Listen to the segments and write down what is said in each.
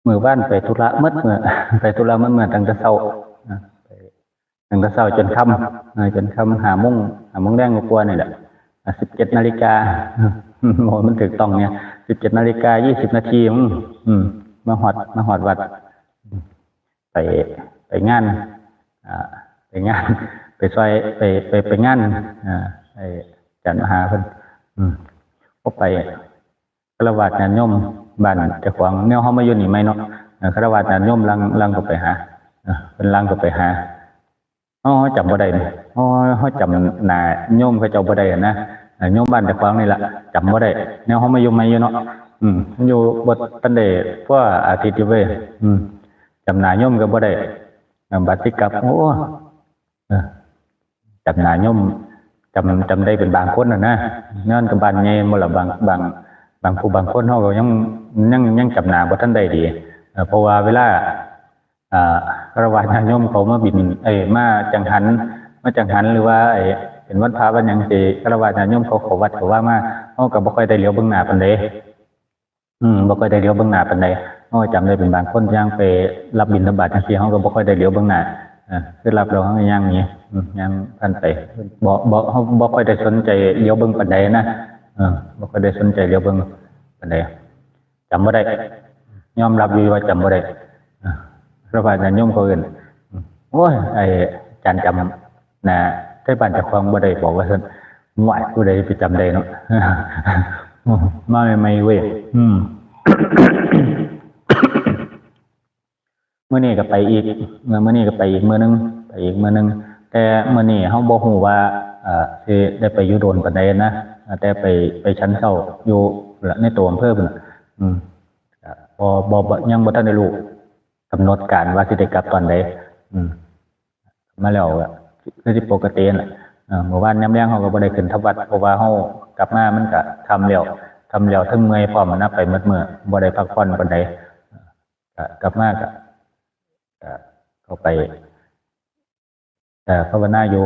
มือบ้านไปธุระมืดเมื่อไปธุระมืดเมื่อตั้งแต่เช้าตั้งแต่เช้าจนค่ำ5 โมงแดงกว่านี่แหละ17 นาฬิกาโหมันถูกต้องเนี่ย17 นาฬิกา 20 นาทีมาหอดวัดไปงานไปซอยไปงานไอ้จันมหาเพิ่นก็ไปฆราวาสญาติโยมบ้านเจ้าของแนวเฮามาอยู่นี่ไหมเนาะฆราวาสญาติโยมลังก็ไปหาเพิ่นลังก็ไปหาจำบ่ได้เฮาจำหน้าโยมเขาเจ้าบ่ได้นะโยมบ้านเจ้าของนี่ล่ะจำบ่ได้แนวเฮามาอยู่ไหมอยู่เนาะอยู่บ่ทันได้พออาทิตย์อยู่เว้ยจำหน้าโยมก็บ่ได้บัดสิกลับจำหน้าโยมจำได้เป็นบางคนนะย้อนกับบ้านใหญ่บ่ล่ะบางผู้บางคนเฮาก็ยังจำหน้าบ่ทันได้ดีเพราะว่าเวลาฆราวาสญาติโยมเขามาบินมาจังหันหรือว่าเป็นวันพระวันหยังสิฆราวาสญาติโยมเขาเข้าวัดเขาว่ามาเฮาก็บ่ค่อยได้เหลียวเบิ่งหน้าปานใดบ่ค่อยได้เหลียวเบิ่งหน้าปานใดเฮาจำได้เป็นบางคนย่างไปรับบิณฑบาตจังซี่เฮาก็บ่ค่อยได้เหลียวเบิ่งหน้าคือรับแล้วเฮาก็ย่างนี้ย่างผ่านไปเฮาบ่ค่อยได้สนใจเหลียวเบิ่งปานใดนะบ่ค่อยได้สนใจเหลียวเบิ่งปานใดจำบ่ได้ยอมรับอยู่ว่าจำบ่ได้พระบาทญาติโยมเขาเอิ้นโอ้ยอาจารย์จำหน้าแต่บ้านเจ้าของบ่ได้บอกว่าซั่นหวยผู้ใดไปจำได้เนาะมาใหม่ๆเว้ยมื้อนี้ก็ไปอีกมื้อนี้ก็ไปอีกมื้อนึงแต่มื้อนี้เฮาบ่ฮู้ว่าสิได้ไปอยู่โดนปานใดนะแต่ไปชั้นเช้าอยู่ในตัวอำเภอพุ่นบ่ยังบ่ทันได้รู้กำหนดการว่าสิได้กลับตอนใดมาแล้วคือสิปกตินั่นแหละเมื่อวานยามแลงเฮาก็บ่ได้ขึ้นทับวัดเพราะว่าเฮากลับมามันก็ค่ำแล้วทั้งเมื่อยพร้อมนะไปหมดมื้อบ่ได้พักผ่อนปานใดกลับมาก็เข้าไปภาวนาอยู่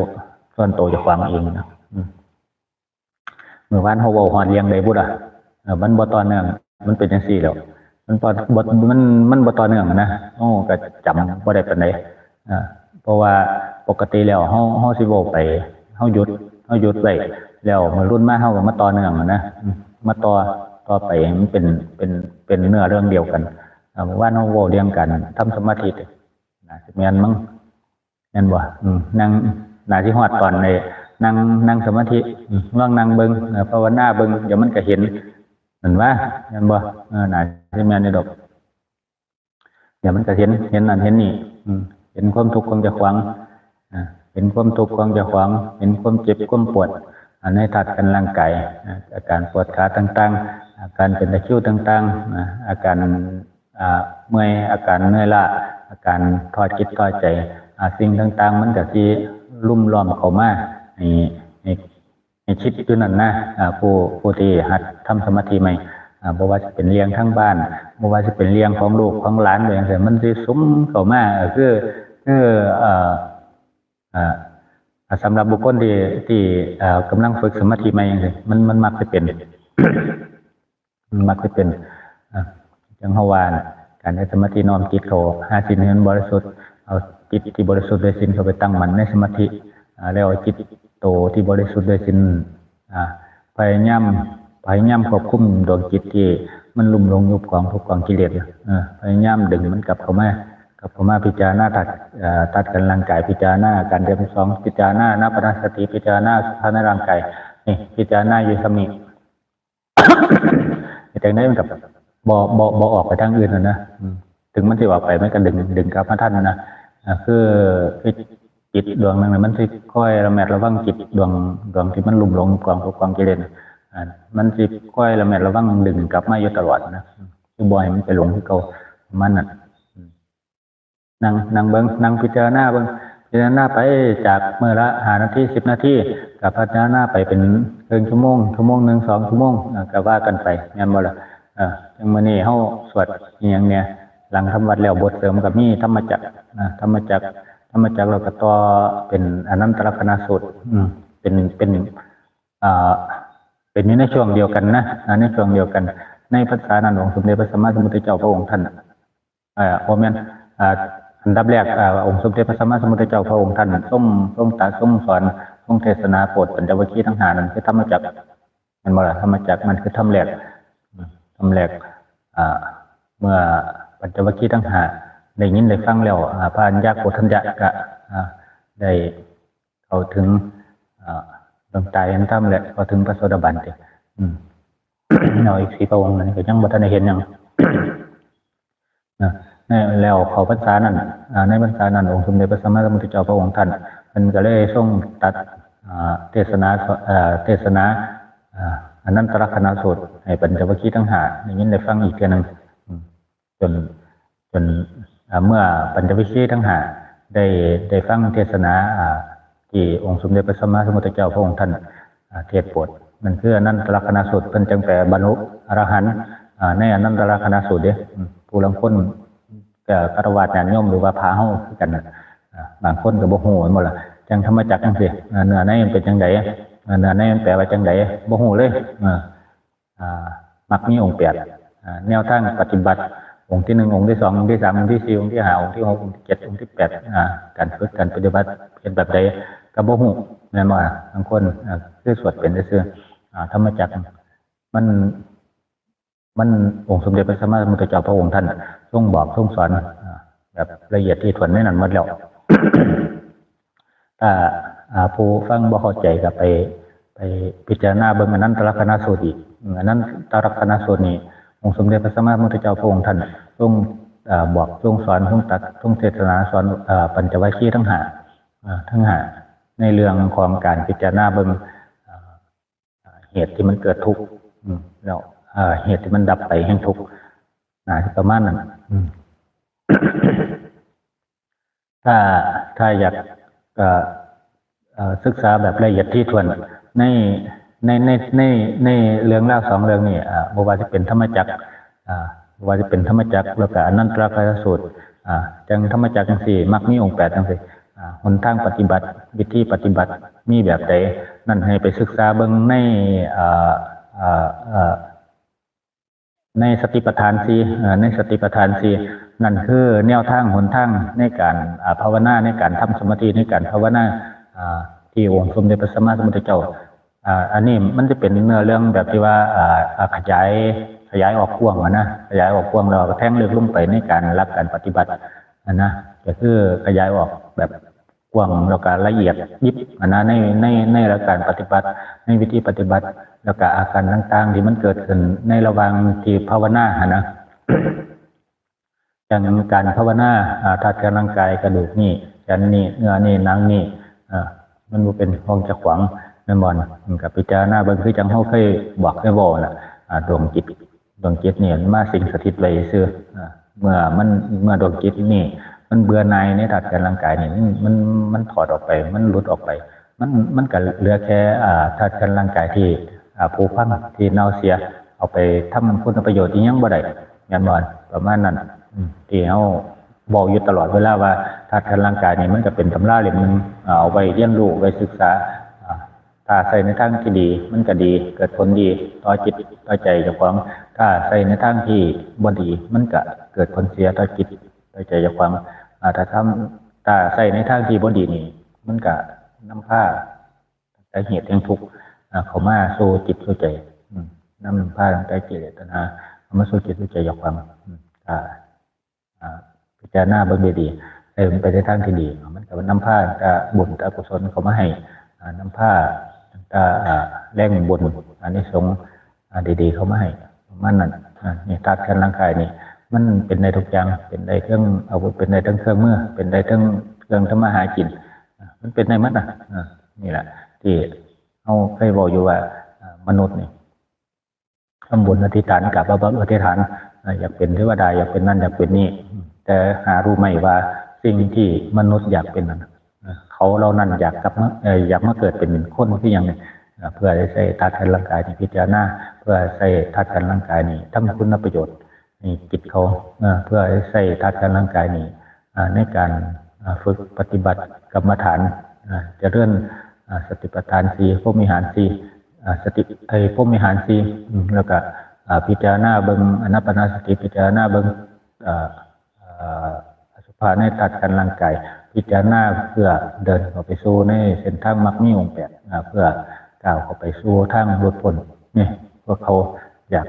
ส่วนตัวเจ้าของเองนะเมื่อวานเฮาเว้าฮอดเลี้ยงได้บุล่ะมันบ่ต่อเนื่องมันเป็นจังซี่แล้วมันบ่ต่อเนื่องนะก็จำบ่ได้ปานใดเพราะว่าปกติแล้วเฮาสิเว้าไปเฮาหยุดไว้แล้วมื้อรุ่นมาเฮาก็มาต่อเนื่องนะมาต่อไปมันเป็นเนื้อเรื่องเดียวกันเมื่อวานเฮาเว้าเรื่องกันทำสมาธิน่าสิแม่นมั้งแม่นบ่นั่งน่าสิฮอดตอนนั่งสมาธิลองนั่งเบิ่งภาวนาเบิ่งเดี๋ยวมันก็เห็นเหมือนว่าแม่นบ่น่าสิแม่นนี่ดอกเดี๋ยวมันก็เห็นนั่นเห็นนี่เห็นความทุกข์ของเจ้าของเห็นความทุกข์ของเจ้าของเห็นความเจ็บความปวดในธาตุกันร่างกายอาการปวดขาต่างๆอาการเป็นตะคริวต่างๆอาการเมื่อยอาการเหนื่อยล้าอาการท้อจิตท้อใจสิ่งต่างๆมันก็สิลุ่มล้อมเข้ามาให้คิดอยู่นั่นนะผู้ที่หัดทำสมาธิใหม่บ่ว่าจะเป็นเลี้ยงทั้งบ้านบ่ว่าจะเป็นเลี้ยงของลูกของหลานอย่างเงี้ยมันสิสุมเข้ามาคือสำหรับบุคคลที่กำลังฝึกสมาธิใหม่อย่างเงี้ยมันมักจะเป็นจังเฮาว่าการให้สมาธิน้อมจิตเข้าหาศีลให้มันบริสุทธิ์เอาจิตที่บริสุทธิ์ด้วยศีลเข้าไปตั้งมั่นในสมาธิแล้วจิตโตที่บริสุทธิ์ด้วยศีลพยายามควบคุมดวงจิตที่มันลุ่มหลงอยู่กองทุกข์กองกิเลสพยายามดึงมันกลับเข้ามาพิจารณาตัดกันร่างกายพิจารณาการเดินสองพิจารณานาปานสติพิจารณาสุขในร่างกายนี่พิจารณาอยู่สมิแต่ในมันกับบ่ออกไปทางอื่นนะถึงมันสิออกไปมันก็ดึงกลับมาท่านนะคือจิตดวงนึงมันสิค่อยระแมดระวังจิตดวงที่มันลุ่มหลงกองทุกข์กองกิเลสมันสิค่อยระแมดระวังดึงกลับมาอยู่ตลอดนะคือบ่ให้มันไปหลงที่เก่ามันน่ะนั่งเบิ่งนั่งพิจารณาเบิ่งพิจารณาไปจากเมื่อละ5 นาที10 นาทีกับพิจารณาไปเป็นครึ่งชั่วโมงนึง2 ชั่วโมงก็ว่ากันไปแม่นบ่ล่ะจังมื้อนี้เฮาสวดอีหยังเนี่ยหลังทำวัดแล้วบทเสริมก็มีธรรมจักรแล้วก็ต่อเป็นอนันตลักษณสูตรเป็น เป็นอยู่ในช่วงเดียวกันนะในช่วงเดียวกันในภาษานั้นองค์สมเด็จพระสัมมาสัมพุทธเจ้าพระองค์ท่านโอเมนอันดับแรกองค์สมเด็จพระสัมมาสัมพุทธเจ้าพระองค์ท่านทรงตรัสทรงสอนทรงเทศนาโปรดปัญจวัคคีย์ทั้งห้านั้นคือธรรมจักรมันบ่ล่ะธรรมจักรมันคือธรรมแรกเมื่อปัญจวัคคีย์ทั้งห้าได้ยินได้ฟังแล้วพระอัญญาโกฏัญญะก็ได้เข้าถึงดวงตาเห็นธรรมและเข้าถึงพระโสดาบันเด้เราอีก4 พระองค์นั้นก็ยังบ่ทันได้เห็นหยังแล้วเขาพรรษานั้นในพรรษานั้นองค์สมเด็จพระสัมมาสัมพุทธเจ้าพระองค์ท่านมันก็เลยทรงตัดเทศนาอนันตลักษณสูตรให้ปัญจวัคคีย์ทั้งห้าได้ยินได้ฟังอีกเทื่อนึงจนเมื่อปัญจวัคคีย์ทั้งห้าได้ฟังเทศนาที่องค์สมเด็จพระสัมมาสัมพุทธเจ้าพระองค์ท่านเทศน์โปรดมันคืออนันตลักษณสูตรเพิ่นจังแปลบรรลุอรหันต์ในอนันตลักษณสูตรเด้ผู้ลางคนก็คฤหัสถ์ญาติโยมหรือว่าพระเฮาคือกันบางคนก็บ่ฮู้หมดล่ะจังธรรมจักรจังซี่เนื้อในมันเป็นจังไดเนื้อในมันแปลว่าจังไดบ่ฮู้เลยมักมีองค์8แนวทางปฏิบัติองค์ที่1องค์ที่2องค์ที่3องค์ที่4องค์ที่5องค์ที่6องค์ที่7องค์ที่8การฝึกการปฏิบัติเป็นแบบใดก็บ่ฮู้แม่นบ่บางคนคือสวดเป็นซื่อธรรมจักรมันองค์สมเด็จพระสัมมาสัมพุทธเจ้าพระองค์ท่านทรงบอกทรงสอนแบบละเอียดถี่ถ้วนในนั้นหมดแล้ว ถ้าผู้ฟังบ่เข้าใจก็ไปพิจารณาเบิ่งอนันตลักษณสูตรอีกอนันตลักษณสูตรนี้องค์สมเด็จพระสัมมาสัมพุทธเจ้าพระองค์ท่านทรงบอกทรงสอนทรงตัดทรงเทศนาสอนปัญจวัคคีย์ทั้งห้าในเรื่องของการพิจารณาเบิ่งเหตุที่มันเกิดทุกข์แล้วเหตุที่มันดับไปแห่งทุกข์ประมาณนั้นถ้าอยากศึกษาแบบละเอียดถี่ถ้วนในเรื่องเล่า2เรื่องนี้บ่ว่าจะเป็นธรรมจักรแล้วก็อนันตลักษณสูตรจังธรรมจักรจังซี่มักมีองค์8จังซี่หนทางปฏิบัติวิธีปฏิบัติมีแบบใดนั่นให้ไปศึกษาเบิ่งในสติปัฏฐาน4นั่นคือแนวทางหนทางในการภาวนาในการทำสมาธิในการภาวนาที่องค์สมเด็จพระสัมมาสัมพุทธเจ้าอันนี้มันจะเป็นเนื้อเรื่องแบบที่ว่าขยายออกกว้างขยายออกกว้างแล้วก็แทงลึกลงไปในการรับการปฏิบัติก็คือขยายออกแบบกว้างแล้วก็ละเอียดยิบในหลักการปฏิบัติในวิธีปฏิบัติแล้วก็อาการต่างๆที่มันเกิดขึ้นในระหว่างที่ภาวนาอย่างการภาวนาธาตุร่างกายกระดูกนี่ชั้นนี่เนื้อนี่หนังนี่มันบ่เป็นของจักขวางนั่นบ่มันก็พิจารณาเบิ่งคือจังเฮาเคยบอกเคยเว้าน่ะดวงจิตนี่มาสิงสถิตไว้ซื่อเมื่อดวงจิตนี่มันเบื่อหน่ายในธาตุร่างกายนี่มันถอดออกไปมันหลุดออกไปมันก็เหลือแค่ธาตุร่างกายที่ผู้พังที่เน่าเสียเอาไปทำคุณประโยชน์อีหยังบ่ได้แม่นบ่ประมาณนั้นที่เฮาบอกอยู่ตลอดเวลาว่าธาตุร่างกายนี่มันก็เป็นตำราเล่มนึงเอาไว้เรียนรู้ไว้ศึกษาถ้าใส่ในทางที่ดีมันก็ดีเกิดผลดีต่อจิตต่อใจเจ้าของถ้าใส่ในทางที่บ่ดีมันก็เกิดผลเสียต่อจิตต่อใจเจ้าของถ้าใส่ในทางที่บ่ดีนี่มันก็นำพาสาเหตุแห่งทุกข์เข้ามาสู่จิตสู่ใจนำพาตั้งแต่กิเลสตัณหาเข้ามาสู่จิตสู่ใจเจ้าของพิจารณาเบิ่งดีๆให้มันไปในทางที่ดีมันก็นำพาบุญอกุศลเข้ามาให้นำพาแรงบุญอานิสงส์ดีๆเข้ามาให้มันนั่นนี่ธาตุร่างกายนี่มันเป็นในทุกอย่างเป็นในเครื่องอาวุธเป็นในทั้งเครื่องมือเป็นในทั้งเครื่องทำมาหากินมันเป็นในมัดนี่แหละที่เขาเคยบอกอยู่ว่ามนุษย์นี่ทำบุญอธิษฐานกับพระบรมอธิษฐานอยากเป็นเทวดาอยากเป็นนั่นอยากเป็นนี่แต่หารู้ไหมว่าสิ่งที่มนุษย์อยากเป็นนั้นเขาเรานั่นอยากมาเกิดเป็นคนที่ยังเพื่อใช้ธาตุร่างกายนี่พิจารณาเพื่อใช้ธาตุร่างกายนี่ทำคุณประโยชน์นี่จิตเขาเพื่อใช้ธาตุร่างกายนี่ในการฝึกปฏิบัติกรรมฐานจะเลื่อนสติปัฏฐาน4พรหมวิหาร4 สติพรหมวิหารสี่แล้วก็พิจารณาเบิ่งอนัปปนาสติพิจารณาเบิ่งอสุภะในตัดกันร่างกายพิจารณาเพื่อเดินเข้าไปสู่ในเส้นทางมรรคมีองค์แปดเพื่อก้าวเข้าไปสู่ทางหลุดพ้นนี่พวกเขาอยาก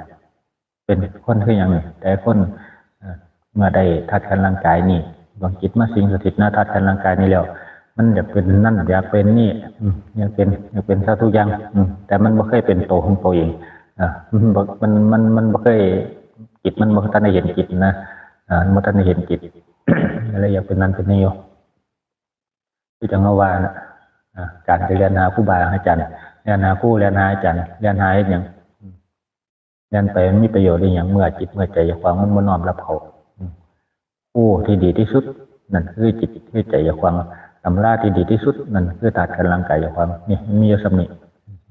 เป็นคนคืออย่างนี้แต่คนเมื่อได้ทัดกันร่างกายนี่ดวงจิตมาสิงสถิตหน้าทัดกันร่างกายนี่แล้วมันอยากเป็นนั่นอยากเป็นนี่อยากเป็นซะทุกอย่างแต่มันไม่เคยเป็นโตของตัวเองมันไม่เคยจิตมันไม่ทันได้เห็นจิตนะมันไม่ทันได้เห็นจิตอะไรอยากเป็นนั่นเป็นนี่อยู่ที่จังหวะนะการเรียนหาผู้บาอาจารย์เรียนหาผู้เรียนหาอาจารย์เรียนหาอย่างเรียนไปมีประโยชน์อย่างเมื่อจิตเมื่อใจความมันน้อมรับเขาผู้ที่ดีที่สุดนั่นคือจิตคือใจความตำราที่ดีที่สุดนั่นคือตัดกันร่างกายความนี่มีอยู่สำนึก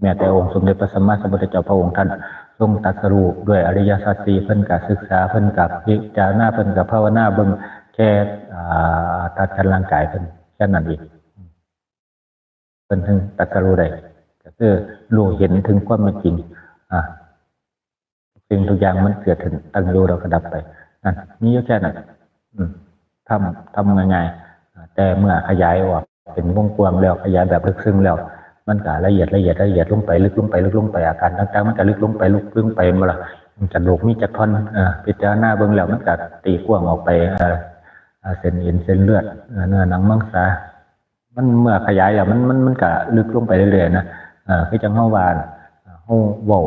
แม้แต่องค์สมเด็จพระสัมมาสัมพุทธเจ้าพระองค์ท่านทรงตรัสรู้ด้วยอริยสัจสี่เพิ่นกับศึกษาเพิ่นกับพิจารณาเพิ่นกับภาวนาเบิ่งแค่ตัดกันร่างกายเพิ่นแค่นั้นเองเพิ่นถึงตรัสรู้ได้ก็คือรู้เห็นถึงความเป็นจริงสิ่งทุกอย่างมันเกิดถึงตั้งอยู่แล้วก็ดับไปนั่นมีอยู่แค่นั้นทำง่ายๆแต่เมื่อขยายออกเป็นวงกว้างแล้วขยายแบบลึกซึ้งแล้วมันก็ละเอียดลงไปลึกลงไปอาการต่างๆมันก็ลึกลงไปมาละมันจะโลกมีจักท่อนพิจารณาเบื้องแล้วมันก็ตีกว้างออกไปเส้นเอ็นเส้นเลือดเนื้อหนังมังสามันเมื่อขยายแล้วมันก็ลึกลงไปเรื่อยๆนะคือจังเฮาวานเฮาเว้า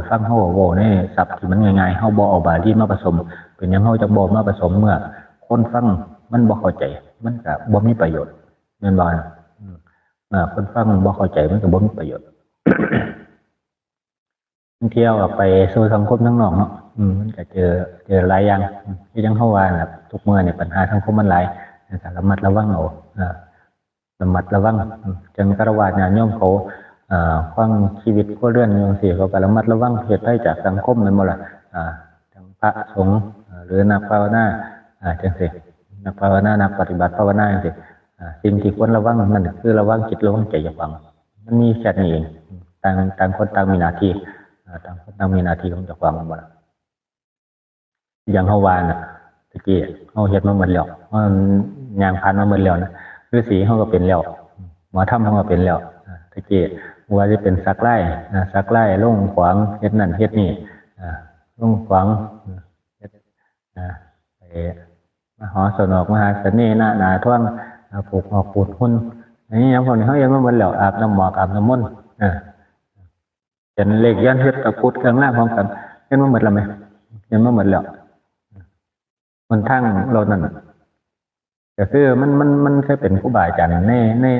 ฟังเฮาเว้าในศัพท์ที่มันง่ายๆเฮาบ่เอาบาลีมาผสมเป็นหยังเฮาจังบ่มาผสมเมื่อคนฟังมันบ่เข้าใจมันก็บ่มีประโยชน์แม่นบ่คนฟังบ่เข้าใจมันก็บ่มีประโยชน์ เที่ยวไปสู่สังคมทั้งนอกเนาะมันก็เจอหลายอย่างที่จังเฮาว่าน่ะทุกเมื่อเนี่ยปัญหาสังคมมันหลายก็ระมัดระวังเอาระมัดระวังจังฆราวาสญาติโยมเขาฟังชีวิตก็เรื่องจังซี่เขาก็ระมัดระวังเหตุภัยจากสังคมแม่นบ่ล่ะทั้งพระสงฆ์หรือนักภาวนาจังซี่นักภาวนานักปฏิบัติภาวนาจังซี่สิ่งที่ควรระวังนั่นคือระวังจิตระวังใจอย่าฟังมันมีแค่นี้เองต่างคนต่างมีหน้าที่ต่างคนต่างมีหน้าที่ของเจ้าของบ่ล่ะอย่างเฮาวาน่ะตะกี้เฮาเฮ็ดมาหมดแล้วมันย่างผ่านมาหมดแล้วนะฤาษีเฮาก็เป็นแล้วหมอธรรมเฮาก็เป็นแล้วตะกี้ว่าจะเป็นสักไล่ลงขวางเฮ็ดนั่นเฮ็ดนี่ลงขวางเฮ็ดไปมหาสนอกมหาเสน่ห์หน้าท่วงผูกหอกปูดหุ่นอันนี้อย่างพวกนี้เขาเรียกว่ามันเหลวอาบน้ำหมอกอาบน้ำมนต์เห็นเลขยันเฮ็ดตะกุดเครื่องล่างพร้อมกันเห็นว่าหมดแล้วไหมเห็นว่าหมดแล้วมันทั้งเรานั่นแต่คือมันเคยเป็นผู้บาอาจารย์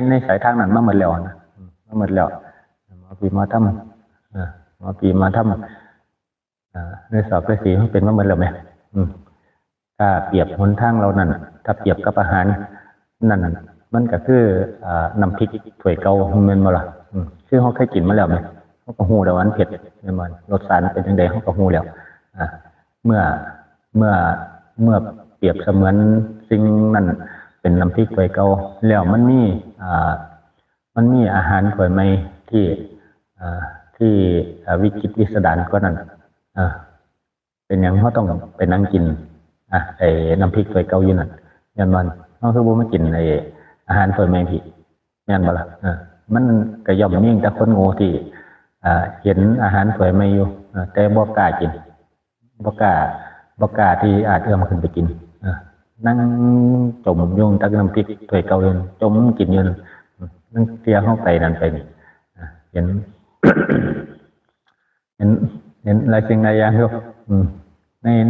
ในสายทางนั้นมาหมดแล้วนะมาหมดแล้วหมอปีมาทำในสอบฤาษีมันเป็นมาหมดแล้วไหมถ้าเปรียบหนทางเรานั่นถ้าเปรียบกับอาหารนั่นมันก็คือน้ำพริกถ้วยเก่าแม่นบ่ล่ะคือเฮาเคยกินมาแล้วไหมเฮาก็ฮู้แล้วว่ามันเผ็ดแม่นบ่รสชาติเป็นจังได๋เฮาก็ฮู้แล้วเมื่อเปรียบเสมือนสิ่งนั้นเป็นน้ำพริกถ้วยเก่าแล้วมันมีอาหารถ้วยใหม่ที่วิจิตรวิสดารกว่านั้นเป็นหยังเฮาต้องไปนั่งกินไอ้น้ำพริกถ้วยเก่าอยู่นั่นยันมันเขาคือบ่มากินไอ้อาหารถ้วยใหม่พี่แม่นบ่ล่ะมันก็ย่อมมีแต่คนโง่ที่เห็นอาหารถ้วยใหม่อยู่แต่บ่กล้ากินบ่กล้าที่อาจเอื้อมขึ้นไปกินนั่งจมอยู่ตักน้ำพริกถ้วยเก่าอยู่จมกินอยู่นั่งเที่ยวเข้าไปนั่นไปนี่เห็น เห็นหลายสิ่งหลายอย่างอยู่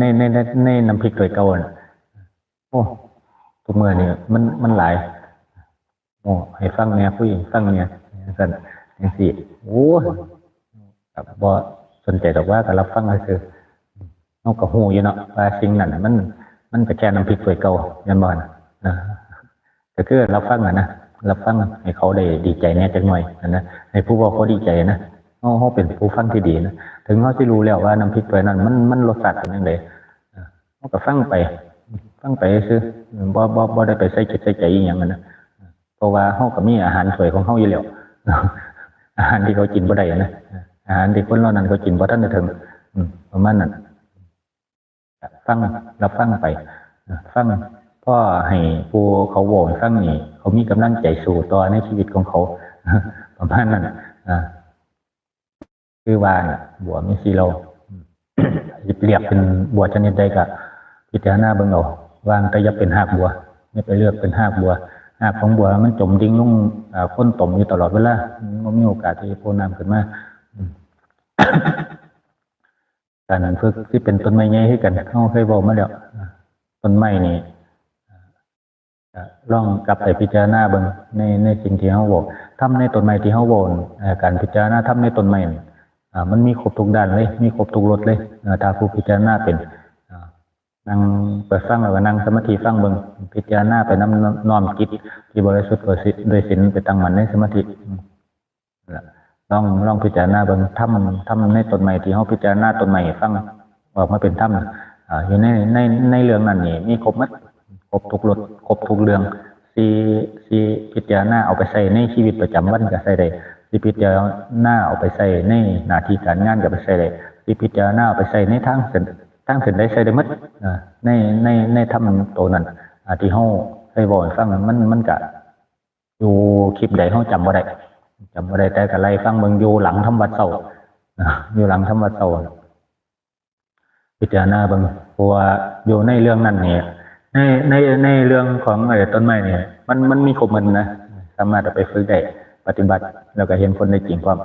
ในน้ำพริกถ้วยเก่าน่ะโอ้ทุกเมื่อนี่มันหลายโอ้ให้ฟังเนี่ยผู้หญิงฟังเนี่ยสั่นจังซี่โอ้กับบ่สนใจดอกว่าก็รับฟังซื่อเฮาก็ฮู้อยู่เนาะว่าสิ่งนั้นมันก็แค่น้ำพริกถ้วยเก่ายันบ่นะก็คือรับฟังนะรับฟังให้เขาได้ดีใจแน่จักหน่อยนะให้ผู้เว้าเขาดีใจนะเฮาเป็นผู้ฟังที่ดีนะถึงเฮาสิรู้แล้วว่าน้ำพริกถ้วยนั้นมันรสชาติเป็นจังได๋เฮาก็ฟังไปซื่อบ่ได้ไปใส่จิตใส่ใจอีหยังนะเพราะว่าเฮาก็มีอาหารถ้วยของเฮาอยู่แล้วอ อาหารที่เขากินบ่ได้นะอาหารที่คนเหล่านั้นเขากินบ่ทันได้ถึงประมาณนั้นฟังรับฟังไปฟังพ่อให้ผู้เขาโหวตฟังนี่เขามีกำลังใจสู้ต่อในชีวิตของเขาประมาณนั้นคือว่าบัวมีสีเราเปรียบเป็นบัวชนิดใดก็พิจารณาเบิ่งเอาวางแต่อย่าเป็นหากบัวไม่ไปเลือกเป็นหากบัวหากของบัวมันจมดิ่งลงก้นต่มอยู่ตลอดเวลามันมีโอกาสที่โผล่น้ำขึ้นมาการฝึกที่เป็นต้นไม้ใหญ่ให้กันเขาเคยบอกมาแล้วต้นไม้นี่ลองกลับไปพิจารณาเบิ่งในสิ่งที่เขาบอกทำในต้นไม้ที่เขาบอกการพิจารณาทำในต้นไม้มันมีครบทุกด้านเลยมีครบทุกรสเลยถ้าผู้พิจารณาเป็นนั่งเปิดฟังแล้วก็นั่งสมาธิฟังเบิ่งพิจารณาไปน้อมจิตที่บริสุทธิ์โดยศีลไปตั้งมั่นในสมาธิลองพิจารณาเบิ่งทำในต้นไม้ที่เขาพิจารณาต้นไม้ฟังออกมาเป็นธรรมอยู่ในเรื่องนั้นนี่มีครบหมดครบทุกรสครบทุกเรื่องที่พิจารณาเอาไปใส่ในชีวิตประจำวันก็ใส่ได้ที่พิจารณาเอาไปใส่ในหน้าที่การงานก็ไปใส่ได้ที่พิจารณาเอาไปใส่ในทางเส้นได้ใส่ได้หมดในธรรมตัวนั้นที่เขาเคยบอกฟังมันก็อยู่คลิปใดเขาจำบ่ได้แต่ก็ไล่ฟังเบิ่งอยู่หลังทำวัดเศร้าอยู่หลังทำวัดเศร้าพิจารณาเบิ่งเพราะว่าอยู่ในเรื่องนั้นเนี่ยในเรื่องของต้นไม้เนี่ยมันมีครบหมดนะสามารถเอาไปฝึกได้ปฏิบัติแล้วก็เห็นผลได้จริงความ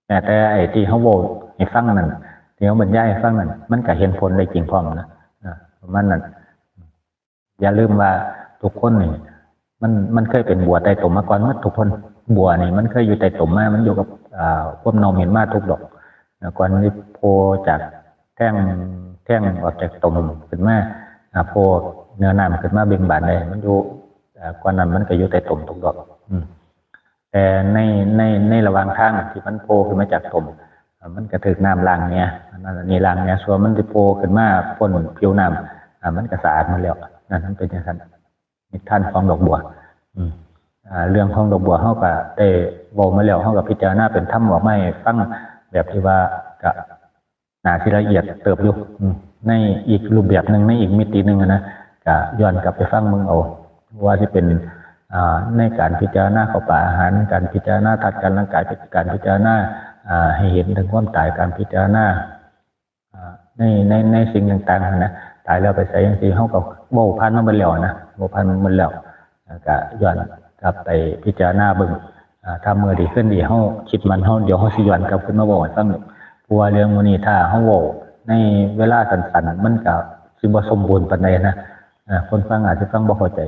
แต่ไอ้ที่เขาโวให้ฟังนั่นที่เขาบรรยายให้ฟังนั่นมันก็เห็นผลได้จริงพร้อมนะประมาณนั้นอย่าลืมว่าทุกคนนี่มันเคยเป็นบัวใต้ตุ่มมาก่อนว่าทุกคนบัวนี่มันเคยอยู่ใต้ตุ่มมามันอยู่กับพวกนมเห็นมาทุกดอกก่อนที่โพจากแท่งออกจากตุ่มขึ้นมาโพเนื้อน้ำขึ้นมาเบ่งบานได้มันอยู่ก่อนนั้นมันก็อยู่ใต้ตุ่มทุกดอกแต่ในระหว่างทางที่มันโผล่ขึ้นมาจากตุ่มมันก็ถึกน้ำล้างเนี่ยนี่ล้างเนี่ยส่วนมันจะโผล่ขึ้นมาพ่นผิวน้ำมันก็สะอาดมาแล้วนั่นเป็นอย่างนั้นนิทานของดอกบัวเรื่องของดอกบัวเขาก็ได้บอกมาแล้วเขาก็พิจารณาเป็นธรรมบอกไม่ฟังแบบที่ว่าก็น่าที่ละเอียดเติบอยู่ในอีกรูปแบบหนึ่งในอีกมิติหนึ่งนะก็ย้อนกลับไปฟังมึงเอาว่าที่เป็นในการพิจารณาเข้าป่าอาหารการพิจารณาทัดการร่างกายการพิจารณาให้เห็นถึงความตายการพิจารณาในสิ่งต่างๆนะตายแล้วไปใส่ยังสีเขาก็โม่พันมันแล้วนะโม่พันมันแล้วก็ย้อนกลับไปพิจารณาเบิ่งถ้าเมื่อดีขึ้นดีเขาคิดมันเขาเดี๋ยวเขาสิย้อนกลับขึ้นมาบอกฟังเพราะว่าเรื่องวันนี้ถ้าเขาโม่ในเวลาสั้นๆมันก็สิบ่สมบูรณ์ปานใดนะคนฟังอาจจะฟังบ่เข้าใจ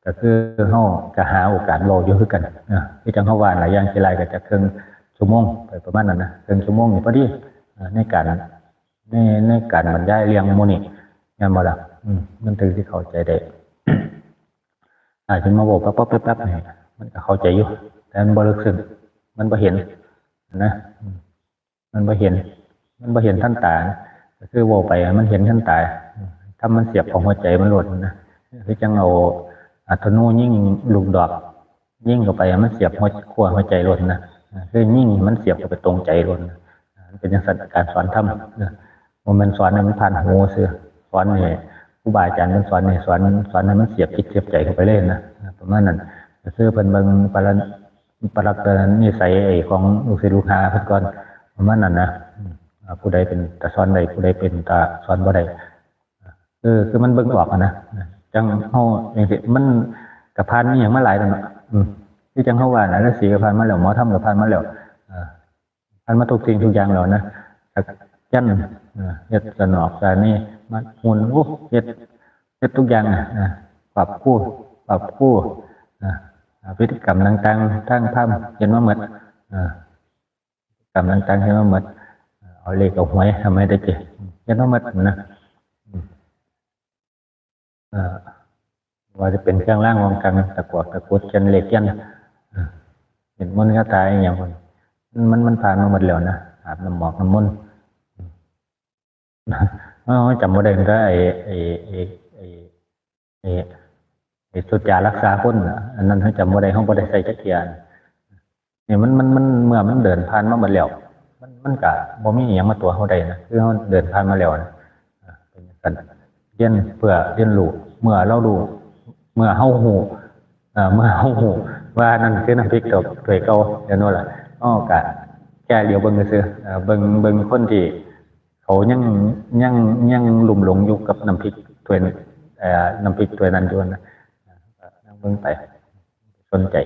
ก็คือเขาจะหาโอกาสรออยู่คือกันที่จังเขาว่าหลายอย่างสิไลก็จะครึ่งชั่วโมงไปประมาณนั้นนะครึ่งชั่วโมงนี่พอดีในการบรรยายเรื่องโมนี่งานบ่ล่ะมันถึงที่เข้าใจได้อาจจะมาบอกปั๊บนี่มันก็เข้าใจอยู่แต่มันบ่ลึกซึ้งมันบ่เห็นนะมันบ่เห็นท่านตาก็คือโวไปมันเห็นท่านตาถ้ามันเสียบของหัวใจมันหลุดนะคือจังเอาธนูยิ่งลูกดอกยิ่งเข้าไปมันเสียบขั้วหัวใจหลุดนะคือยิ่งมันเสียบเข้าไปตรงใจหลุดเป็นอย่างการสอนธรรมมันสอนให้มันผ่านหูเสือสอนเนี่ยครูบาอาจารย์มันสอนเนี่ยสอนให้มันเสียบจิตเสียบใจเข้าไปเล่นนะประมาณนั้นคือเป็นบางปรักนิสัยของลูกศิษย์ลูกหาเพิ่นก่อนประมาณนั้นนะผู้ใดเป็นตาสอนใดผู้ใดเป็นตาสอนบ่ใดคือมันเบิ่งออกนะจังเฮาอย่างสิมันกับพันนี่อย่างมาหลายแล้วเนาะที่จังเฮาว่าน่ะฤาษีกับพันมาแล้วหมอทำกับพันมาแล้วพันมาทุกสิ่งทุกอย่างแล้วนะยันเฮ็ดสนอกซะนี่มันหุ่นเฮ็ดทุกอย่างปรับคู่พฤติกรรมต่างๆทั้งธรรมเห็นมาหมดกรรมต่างๆเห็นมาหมดเอาเลขเอาหวยทำให้ได้เจเห็นมาหมดนะว่าจะเป็นเครื่องร่างวางกลางตะกวดจันเหล็กยันเห็นมนต์ก็ตายอย่างมันผ่านมาหมดแล้วนะอาบน้ำหมอกน้ำมนต์จำไม่ได้ก็สุดยารักษาคนอันนั้นเขาจำไม่ได้เขาไม่ได้ใส่จักรยาน นี่มันเมื่อมันเดินผ่านมาหมดแล้วมันก็บ่มีอิหยังมาตัวเฮาได้นะคือเฮาเดินผ่านมาแล้วนะเป็นจังซั่นเรียนเพื่อเรียนรู้เมื่อเรารู้เมื่อเฮาฮู้เมื่อเฮาฮู้ว่านั่นคือน้ำพริกกับถ้วยเก่าอย่างนั้นล่ะก็แค่เดียวเบิ่งซื่อเบิ่งคนที่เขายังหลุ่มหลงอยู่กับน้ำพริกถ้วยน้ำพริกถ้วยนั้นอยู่นะเบิ่งไปสนใจ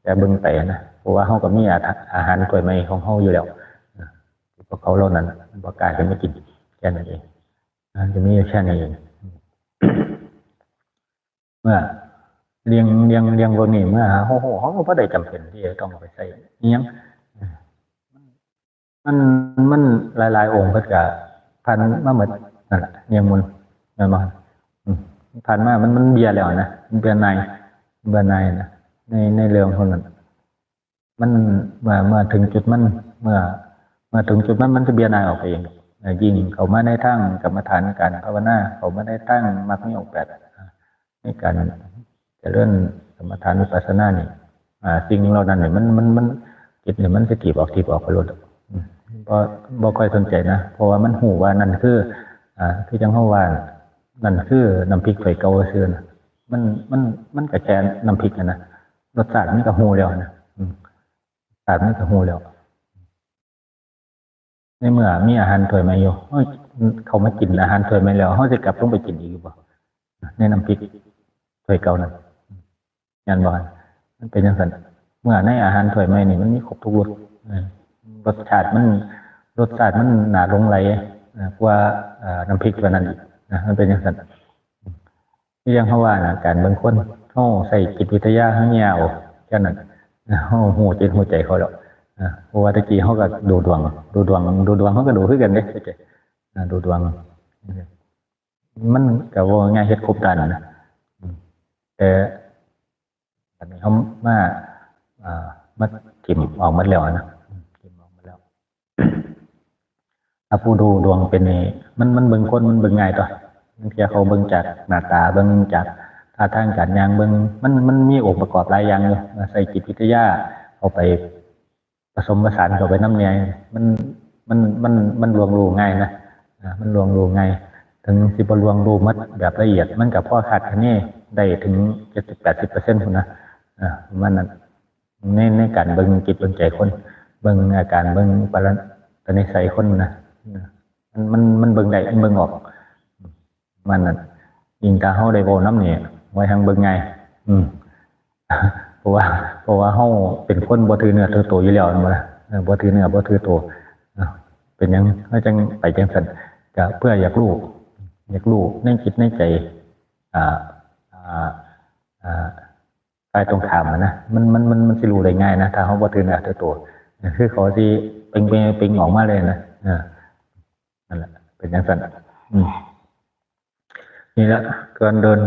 แต่เบิ่งไปนะเพราะว่าเฮาก็มีอาหารถ้วยใหม่ของเฮาอยู่แล้วพวกเขาเหล่านั้นบ่กล้าจะมากินแค่นั้นเองจะมีแค่นี้เองเมื่อเลี้ยงพวกนี้เมื่อเฮาก็บ่ได้จำเป็นที่จะต้องไปใส่อิหยังมันหลายๆองค์เพิ่นก็ผ่านมาหมดนั่นแหละเลี้ยงมุนแม่นบ่ผ่านมามันเบียแล้วนะเบื่อหน่ายนะในเรื่องพวกนั้นมันเมื่อถึงจุดมันเมื่อถึงจุดมันจะเบียร์นายออกเองยิ่งเขามาได้ทั้งกรรมฐานการภาวนาเขามาได้ทั้งมรรคนิองค์8ในการจะเลื่อนกรรมฐานวิปัสสนานี่สิ่งเหล่านั้นเนี่ยมันจิตเนี่ยมันจะถีบออกไปหมดบ่ค่อยสนใจนะเพราะว่ามันหูว่านั่นคือจังเฮาว่านั่นคือน้ำพริกถ้วยเก่าซื่อนะมันก็แค่น้ำพริกนะรสชาติมันก็หูแล้วนะรสชาติมันก็หูแล้วในเมื่อมีอาหารถ้วยมาอยู่เขามากินอาหารถ้วยมาแล้วเขาจะกลับต้องไปกินอีกหรือเปล่าในน้ำพริกถ้วยเก่านั้นยันบอกมันเป็นอย่างนั้นเมื่อในอาหารถ้วยใหม่นี่มันมีครบทุกรสชาติมันหนาลงไหลกว่าน้ำพริกตัวนั้นอีกนะมันเป็นอย่างนั้นที่ยังเขาว่านะการเบิ่งคนเขาใส่จิตวิทยาเขาเงียวแค่นั้นเขาหูจิตหัวใจเขาแล้วเพราะว่าตะกี้เขาก็ดูดวงเขาก็ดูขึ้นกันเด้ดูดวงมันก็ว่าง่ายเฮ็ดครบด้านนะแต่อันนี้เขามาถิ่มออกมาแล้วนะถิ่มออกมาแล้วถ้าผู้ดูดวงเป็นนี่มันเบิ่งคนมันเบิ่งง่ายต่อบางทีเขาเบิ่งจากหน้าตาเบิ่งจากท่าทางการย่างเบิ่งมันมีองค์ประกอบหลายอย่างอยู่ใส่จิตวิทยาเอาไปผสมผสานเข้าไปน้ำเนี่ยมันลวงรู้ง่ายนะมันลวงรู้ง่ายถึงสิบลวงรู้มัดแบบละเอียดมันกับพ่อขาดคะแนนได้ถึง 70-80% คุณนะมันในการเบิ่งจิตเบิ่งใจคนเบิ่งอาการเบิ่งปณิสัยคนนะมันเบิ่งได้เบิ่งออกมันนั่นยิงตาเฮาได้โวน้ำเนี่ยไว้ทางเบิ่งง่ายเพราะว่าเฮาเป็นคนบ่ถือเนื้อถือตัวอยู่แล้วนั่นบ่ล่ะบ่ถือเนื้อบ่ถือตัวเป็นหยังเฮาจังไปจังซั่นก็เพื่ออยากรู้ในจิตในใจใต้ตรงข้ามนะมันสิรู้ได้ง่ายนะถ้าเฮาบ่ถือเนื้อถือตัวคือเขาสิเป่งออกมาเลยนะนั่นแหละเป็นจังซั่นนี่แหละการเดิน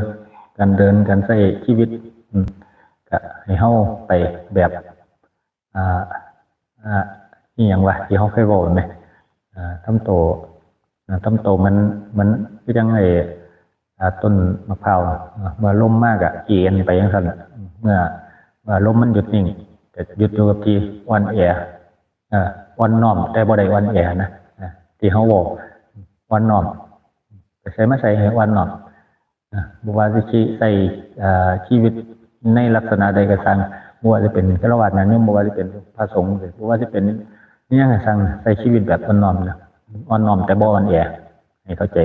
การใช้ชีวิตก็ให้เฮาไปแบบนี่อย่างว่าที่เฮาเคยบอกไหมทำโตมันก็ยังไงต้นมะพร้าวเมื่อลมมากเอียนไปอย่างนั้นเมื่อลมมันหยุดนิ่งจะหยุดอยู่กับที่อ่อนแออ่อนน้อมแต่บ่ได้อ่อนแอนะที่เฮาบอกอ่อนน้อมไปใส่ให้อ่อนน้อมบ่ว่าสิใส่ชีวิตในลักษณะใดก็ตามบ่ว่าจะเป็นฆราวาสนะโยมบ่ว่าจะเป็นพระสงฆ์หรือบ่ว่าจะเป็นนี่ยังไงสั่งใส่ชีวิตแบบอ่อนน้อมนะอ่อนน้อมแต่บ่อ่อนแอให้เข้าใจ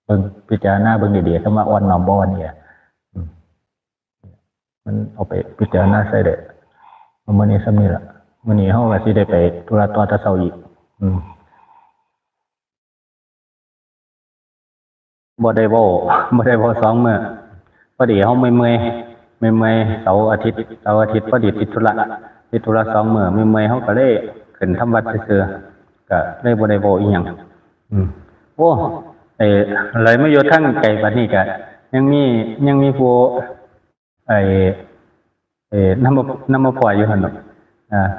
เบิ่งพิจารณาเบิ่งดีๆคำว่าอ่อนน้อมบ่อ่อนแอมันเอาไปพิจารณาใส่ได้มื้อนี้ซ้ำนี้ล่ะมื้อนี้เฮาก็สิได้ไปธุระต่อแต่เช้าอีกบ่ได้เว้า2 มื้อพอดีเฮาเมื่อยเสาร์อาทิตย์พอดีติดธุระ2 มื้อเมื่อยเฮาก็เลยขึ้นทำวัดซื่อๆก็เลยบ่ได้เว้าอีหยังโอ้เลยมาอยู่ทางไกลบัดนี้ก็ยังมีผู้นำมาปล่อยอยู่หั่นเนาะ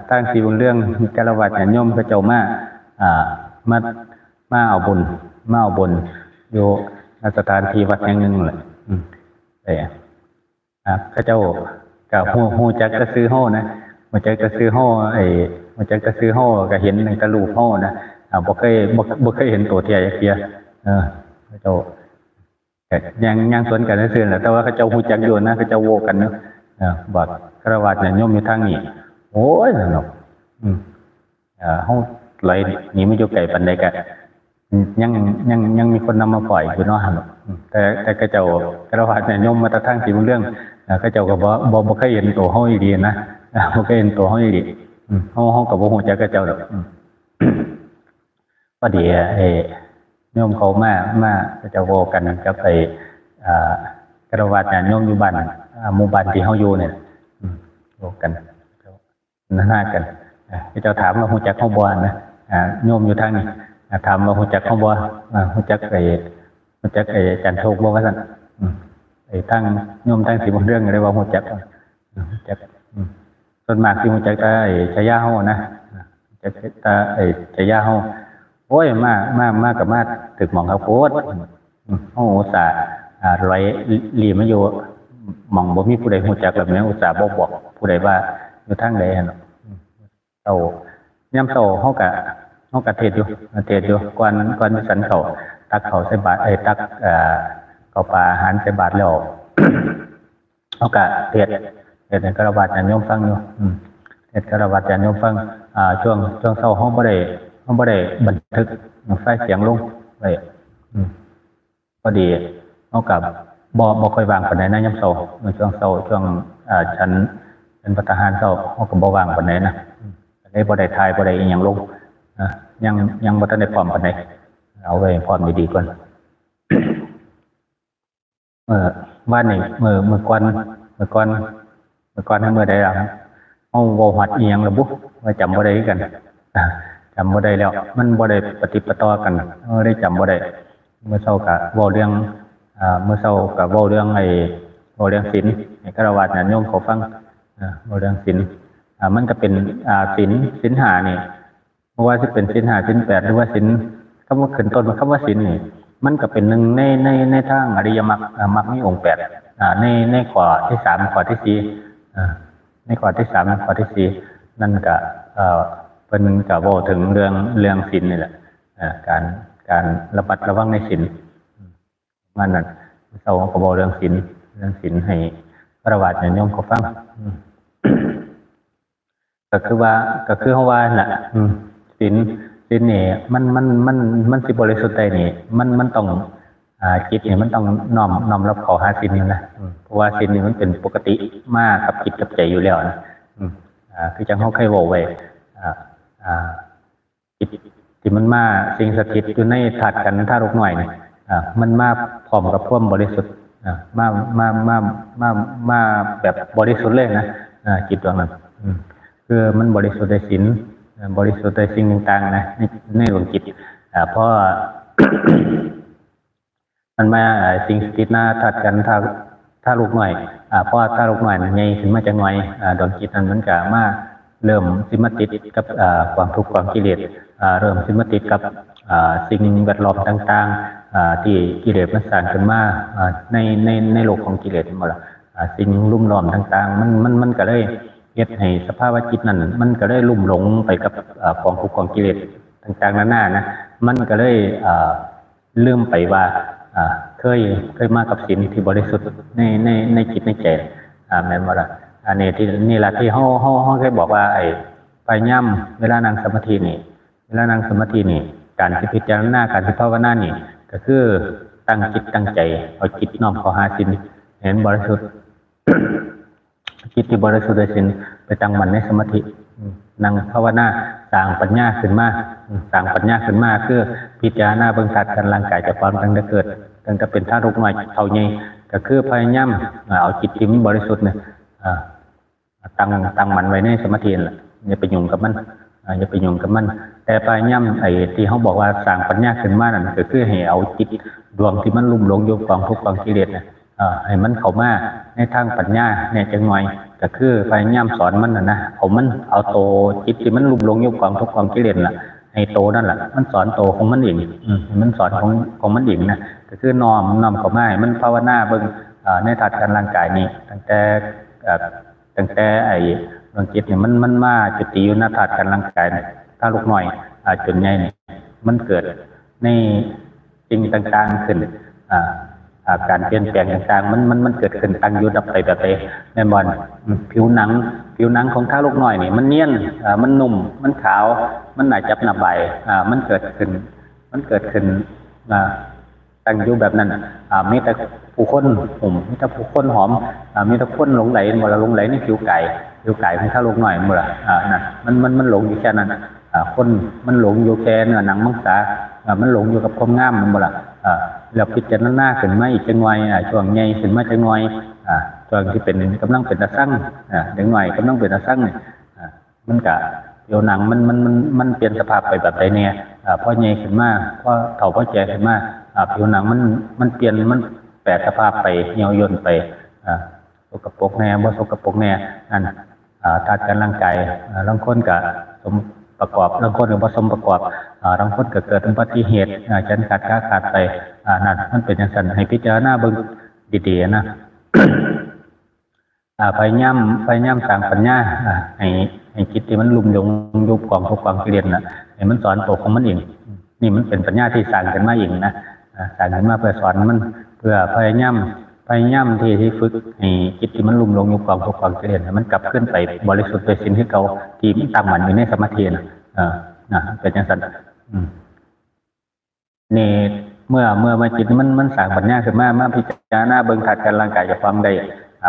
ทางสีบุญเรื่องกาลวัดโยมเขาเจ้ามาเอาบุญอยู่สถานที่วัดแห่งหนึ่งแหละเขาเจ้าก็ฮู้จักก็ซื้อเฮานะ หัวใจกระซื้อห่อหัวใจกระซื้อห่อก็เห็นในกระลูกห่อนะบ่เคยเห็นตัวเทียเทียเจ้ายังสวนกันซื่อแหละแต่ว่าเขาเจ้าฮู้จักอยู่นะเขาเจ้าโวกันเนาะบอกคฤหัสถ์เนี่ยโยมอยู่ทางนี้โอ้ยสนุกเฮาไหลหนีมาอยู่ไกลปานใดก็ยังมีคนนำมาปล่อยอยู่เนาะแต่เขาเจ้าคฤหัสถ์เนี่ยโยมมาแต่ทางที่เรื่องเขาเจ้าก็บ่เคยเห็นตัวเฮาอีหลีนะบ่เคยเห็นตัวเฮาอีหลีเฮาก็บ่ฮู้จักเขาเจ้าดอกพอดีโยมเขามาจะโวกันกับคฤหัสถ์เนี่ยโยมอยู่บ้านหมู่บ้านที่เฮาอยู่เนี่ยโวกันหน้ากันเจ้าถามว่าฮู้จักเฮาบ่นะโยมอยู่ทางนี้ถามว่าฮู้จักเฮาบ่ฮู้จักอาจารย์โชคบ่ว่าซั่นทางโยมทางสิบ่เรื่องเลยว่าฮู้จักส่วนมากสิฮู้จักแต่ชายาเฮานะจักแต่ชายาเฮาโอ้ยมากับมาถึกหม่องเขาโคตรเฮาอุตส่าห์ร้อยลีมาอยู่หม่องบ่มีผู้ใดฮู้จักแบบนี้อุตส่าห์บ่บอกผู้ใดว่าอยู่ทางใดหั่นยามเช้าเฮาก็เทศอยู่ก่อนสันเขาตักเขาใส่บาตรตักข้าวปลาอาหารใส่บาตรแล้วเฮาก็เทศให้คฤหัสถ์ญาติโยมฟังอยู่เทศคฤหัสถ์ญาติโยมฟังช่วงเช้าเฮาบ่ได้บันทึกไฟล์เสียงลงไว้พอดีเฮาก็บ่ค่อยวางปานใดนะยามเช้าช่วงเช้าช่วงฉันเป็นพระทหารเช้าเฮาก็บ่วางปานใดนะได้บ่ได้ถ่ายบ่ได้อีหยังลงยังบ่ทันได้พร้อมปานใดเอาไว้พร้อมดีๆก่อนบ้านนี่เมื่อก่อนให้เมื่อใดล่ะเฮาเว้าฮอดอีหยังล่ะบุว่าจำบ่ได้คือกันจำบ่ได้แล้วมันบ่ได้ปฏิปต่อกันได้จำบ่ได้เมื่อเช้าก็เว้าเรื่องศีลให้คฤหัสถ์ญาติโยมเขาฟังเว้าเรื่องศีลมันก็เป็นศีล5นี่บ่ว่าสิเป็นศีล5ศีล8หรือว่าศีลคำว่าขึ้นต้นคำว่าศีลนี่มันก็เป็นหนึ่งในทางอริยมรรคมรรคมีองค์8ในข้อที่3ข้อที่4ในข้อที่3ข้อที่4นั่นก็เพิ่นก็เว้าถึงเรื่องศีลนี่แหละการระมัดระวังในศีลมันนั่นเช้าก็เว้าเรื่องศีลให้คฤหัสถ์ญาติโยมเขาฟังก็คือเฮาว่าน่ะศีลนี่มันสิบริสุทธิ์ได้นี่มันต้องจิตนี่มันต้องน้อมรับเข้าหาศีลนี่นะเพราะว่าศีลนี่มันเป็นปกติมากับจิตกับใจอยู่แล้วนะคือจังเฮาเคยเว้าไว้จิตที่มันมาสิ่งสถิตอยู่ในธาตุขันธ์ธาตุรูปหน่อยนี่มันมาพร้อมกับความบริสุทธิ์มาแบบบริสุทธิ์เลยนะจิตดวงนั้นคือมันบริสุทธิ์ในศีลบริสุทธิ์ในสิ่งต่างๆนะในดวงจิตเพราะ มันมาสิ่งสถิตหน้าธาตุขันธ์ธาตุรูปหน่อยเพราะธาตุรูปหน่อยใหญ่ขึ้นมาจักหน่อยดวงจิตนั้นมันก็มาเริ่มสิมาติดกับความทุกข์ความกิเลสเริ่มสิมาติดกับสิ่งแวดล้อมต่างๆที่กิเลสมันสร้างขึ้นมาในโลกของกิเลสหมดละสิ่งลุ่มล้อมต่างๆมันก็เลยเฮ็ดให้สภาวะจิตนั้นมันก็เลยลุ่มหลงไปกับความทุกข์ของกิเลสต่างๆนานานะมันก็เลยลืมไปว่าเคยมากับศีลที่บริสุทธิ์ในจิตในใจแม่นบ่ล่ะอันนี้นี่ล่ะที่เฮาเคยบอกว่าพยายามเวลานั่งสมาธินี่การพิจารณาการภาวนานี่ก็คือตั้งจิตตั้งใจเอาจิตน้อมเข้าหาศีลเห็นบริสุทธิ์จิตที่บริสุทธิ์ด้วยศีลไปตั้งมั่นในสมาธินั่งภาวนาสร้างปัญญาขึ้นมาคือพิจารณาเบิ่งธาตุขันธ์ร่างกายจากความตั้งแต่เกิดตั้งแต่เป็นธาตุรูปน้อยเท่าใหญ่ก็คือพยายามเอาจิตที่มันบริสุทธิ์เนี่ยตั้งมันไว้ในสมาธินั่นแหละอย่าไปยุ่งกับมันแต่พยายามที่เขาบอกว่าสร้างปัญญาขึ้นมานั่นก็คือให้เอาจิตดวงที่มันลุ่มหลงอยู่กองทุกข์กองกิเลสให้มันเข้ามาในทางปัญญาเนี่ยจังหน่อยก็คือพยายามสอนมันนะเอาโตจิตที่มันลุ่มหลงอยู่กองทุกข์กองกิเลสล่ะให้โตนั่นแหละมันสอนโตของมันเองมันสอนของมันเองนะก็คือน้อมเข้ามาให้มันภาวนาเบิ่งในธาตุขันธ์ร่างกายนี่ตั้งแต่ วงจิตเนี่ยมันมาจุติอยู่ในธาตุการร่างกายถ้าลูกน้อยจนใหญ่เนี่ยมันเกิดในสิ่งต่างๆขึ้นการเปลี่ยนแปลงต่างๆมันเกิดขึ้นตั้งอยู่ดับไปแบบแม่นบ่ผิวหนังของท้าลูกน้อยนี่มันเนียนมันนุ่มมันขาวมันหนาจับหนาใบมันเกิดขึ้นตั้งอยู่แบบนั้นมีแต่ผู้คนหุ่มมีแต่ผู้คนหอมมีแต่คนหลงไหลหมดละหลงไหลในผิวไก่ของท้าลูกน้อยหมดละนั่นมันหลงอยู่แค่นั้นคนมันหลงอยู่แค่เนื้อหนังมังสามันหลงอยู่กับความงามมันบ่ล่ะแล้วพิจารณาขึ้นมาอีกจังหน่อยช่วงใหญ่ขึ้นมาจังหน่อยช่วงที่เป็นกำลังเป็นตาสั่งจังหน่อยกำลังเป็นตาสั่งมันก็เดี๋ยวหนังมันเปลี่ยนสภาพไปแบบใดเนี่ยพอใหญ่ขึ้นมาพอเฒ่าพอแก่ขึ้นมาผิวหนังมันเปลี่ยนมันแปรสภาพไปเหี่ยวย่นไปสกปรกแน่บ่สกปรกแน่นั่นธาตุการร่างกายบางคนก็สมประกอบบางคนก็ผสมประกอบบางคนก็เกิดอุบัติเหตุฉันขาดไปนั่นมันเป็นอย่างนั้นให้พิจารณาเบิ่งดีๆนะ พยายามสร้างปัญญาให้จิตที่มันลุ่มหลงยุบกองทุกข์ความเกลียดนะให้มันสอนตัวของมันเองนี่มันเป็นปัญญาที่สร้างกันมาเองนะสร้างขึ้นมาเพื่อสอนมันเพื่อพยายามที่ฝึกให้จิตที่มันลุ่มหลงยุบกองทุกข์ความเกลียดมันกลับขึ้นไปบริสุทธิ์โดยสิ่งที่เขาที่ตั้งมั่นอยู่ในสมาธินะเป็นอย่างนั้นนี่เมื่อมาจิตมันสร้างปัญญาขึ้นมาพิจารณาเบิ่งธาตุการร่างกายจากความใด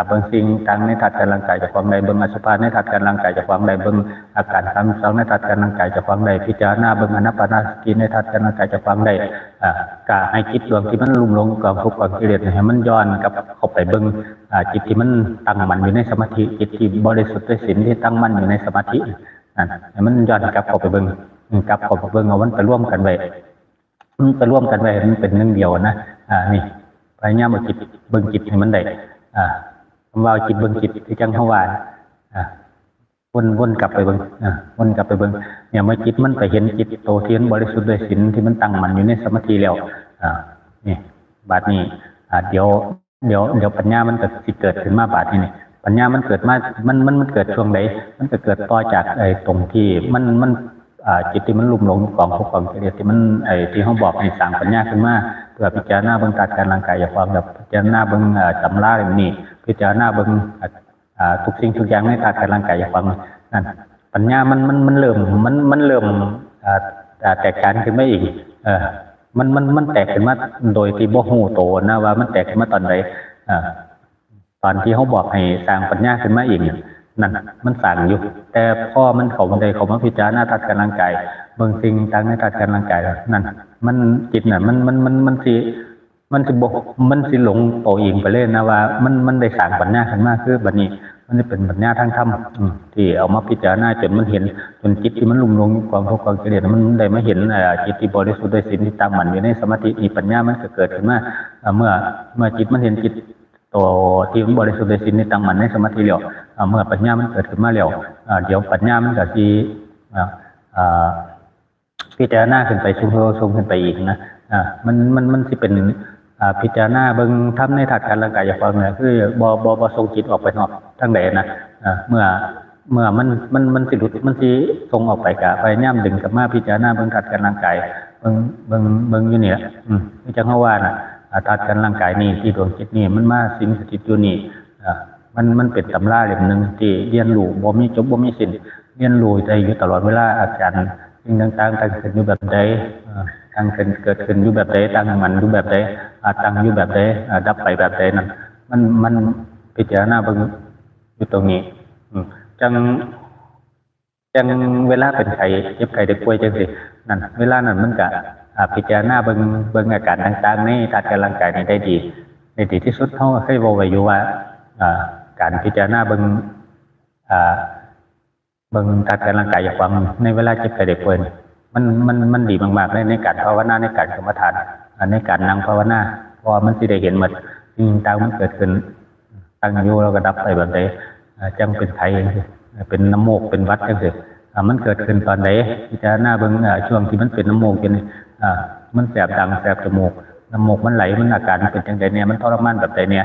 เบิ่งสิ่งต่างในธาตุการร่างกายจากความใดเบิ่งอสุภะในธาตุการร่างกายจากความใดเบิ่งอาการ32ในธาตุการร่างกายจากความใดพิจารณาเบิ่งอนัปปนาสติในธาตุการร่างกายจากความใดกะให้จิตดวงที่มันลุ่มหลงกับทุกข์กับกิเลสให้มันย้อนกับเข้าไปเบิ่งจิตที่มันตั้งมั่นอยู่ในสมาธิจิตที่บริสุทธิ์ด้วยศีลที่ตั้งมั่นอยู่ในสมาธินั่นให้มันย้อนกลับเข้าไปเบิ่งเอามันไปร่วมกันไว้มันไปร่วมกันไว้มันเป็นหนึ่งเดียวนะนี่พยายามเอาจิตเบิ่งจิตให้มันได้คำว่าจิตเบิ่งจิตที่จังเขาว่าวนกลับไปเบิ่งเนี่ยเมื่อจิตมันไปเห็นจิตโตเทียนบริสุทธิ์ด้วยศีลที่มันตั้งมันอยู่ในสมาธิแล้วนี่บาดนี้เดี๋ยวปัญญามันก็สิเกิดขึ้นมาบาดนี้ปัญญามันเกิดมามันเกิดช่วงไหนมันจะเกิดต่อจากตรงที่มันจิตที่มันลุ่มหลงกองทุกข์ความเกลียดที่มันที่เขาบอกให้สร้างปัญญาขึ้นมาเพื่อพิจารณาเบิ่งธาตุการร่างกายอย่างความแบบพิจารณาเบิ่งตำราแบบนี้พิจารณาเบิ่งทุกสิ่งทุกอย่างในธาตุการร่างกายอย่างความนั่นปัญญามันเริ่มแตกการขึ้นมาอีกมันแตกขึ้นมาโดยที่บ่ฮู้โตนะว่ามันแตกขึ้นมาตอนใดตอนที่เขาบอกให้สร้างปัญญาขึ้นมาอีกนั่นมันสั่งอยู่แต่พ่อมันเขาบันไดเขามาพิจารณาธาตุการร่างกายเบิ่งสิ่งต่างในธาตุการร่างกายนั่นมันจิตน่ะมันสิหลงโตเองไปเลยนะว่ามันได้สร้างปัญญาขึ้นมาคือบัดนี้มันได้เป็นปัญญาทางธรรมที่เอามาพิจารณาจนมันเห็นจนจิตที่มันลุ่มหลงความทุกข์ความเกลียดมันได้มาเห็นจิตที่บริสุทธิ์ด้วยศีลที่ตั้งมั่นอยู่ในสมาธิมีปัญญามันก็เกิดขึ้นมาเมื่อจิตมันเห็นจิตตัวที่มันบริสุทธิ์ด้วยศีลที่ตั้งมั่นในสมาธิแล้วเมื่อปัญญามันเกิดขึ้นมาแล้วเดี๋ยวปัญญามันก็สิพิจารณาขึ้นไปสูงขึ้นไปอีกนะมันสิเป็นพิจารณาเบิ่งทำในธาตุการร่างกายอย่างความเนี่ยคือบ่ส่งจิตออกไปนอกทั้งใดนะเมื่อมันสิหลุดมันสิส่งออกไปกะพยายามดึงกลับมาพิจารณาเบิ่งธาตุการร่างกายเบิ่งอยู่เนี่ยนี่จังเฮาว่าน่ะธาตุการร่างกายนี่ที่ดวงจิตนี่มันมาสิงสถิตอยู่นี่มันเป็นตำราเล่มนึงที่เรียนรู้บ่มีจบบ่มีสิ้นเรียนรู้ได้อยู่ตลอดเวลาอาจารย์สิ่งต่างๆตั้งขึ้นอยู่แบบใดตั้งขึ้นเกิดขึ้นอยู่แบบใดตั้งมันอยู่แบบใดตั้งอยู่แบบใดดับไปแบบใดนั่นมันพิจารณาเบิ่งอยู่ตรงนี้จังเวลาเป็นไข้เจ็บไข้ได้ป่วยจังซี่นั่นเวลานั้นมันก็พิจารณาเบิ่งอาการต่างๆในธาตุการร่างกายนี้ได้ดีที่สุดเฮาเคยเว้าไว้อยู่ว่าการพิจารณาเบิ่งธาตุการร่างกายอย่างความในเวลาเจ็บไข้ได้ป่วยมันดีมากๆในการภาวนาในการกรรมฐานในการนั่งภาวนาเพราะมันสิได้เห็นหมดสิ่งต่างมันเกิดขึ้นตั้งอยู่แล้วก็ดับไปแบบใดจังเป็นไข้จังซี่เป็นน้ำมูกเป็นหวัดจังซี่มันเกิดขึ้นตอนใดพิจารณาเบิ่งช่วงที่มันเป็นน้ำมูกจังนี่มันแสบดังแสบจมูกน้ำมูกมันไหลมันอาการเป็นจังไดเนี่ยมันทรมานแบบใดเนี่ย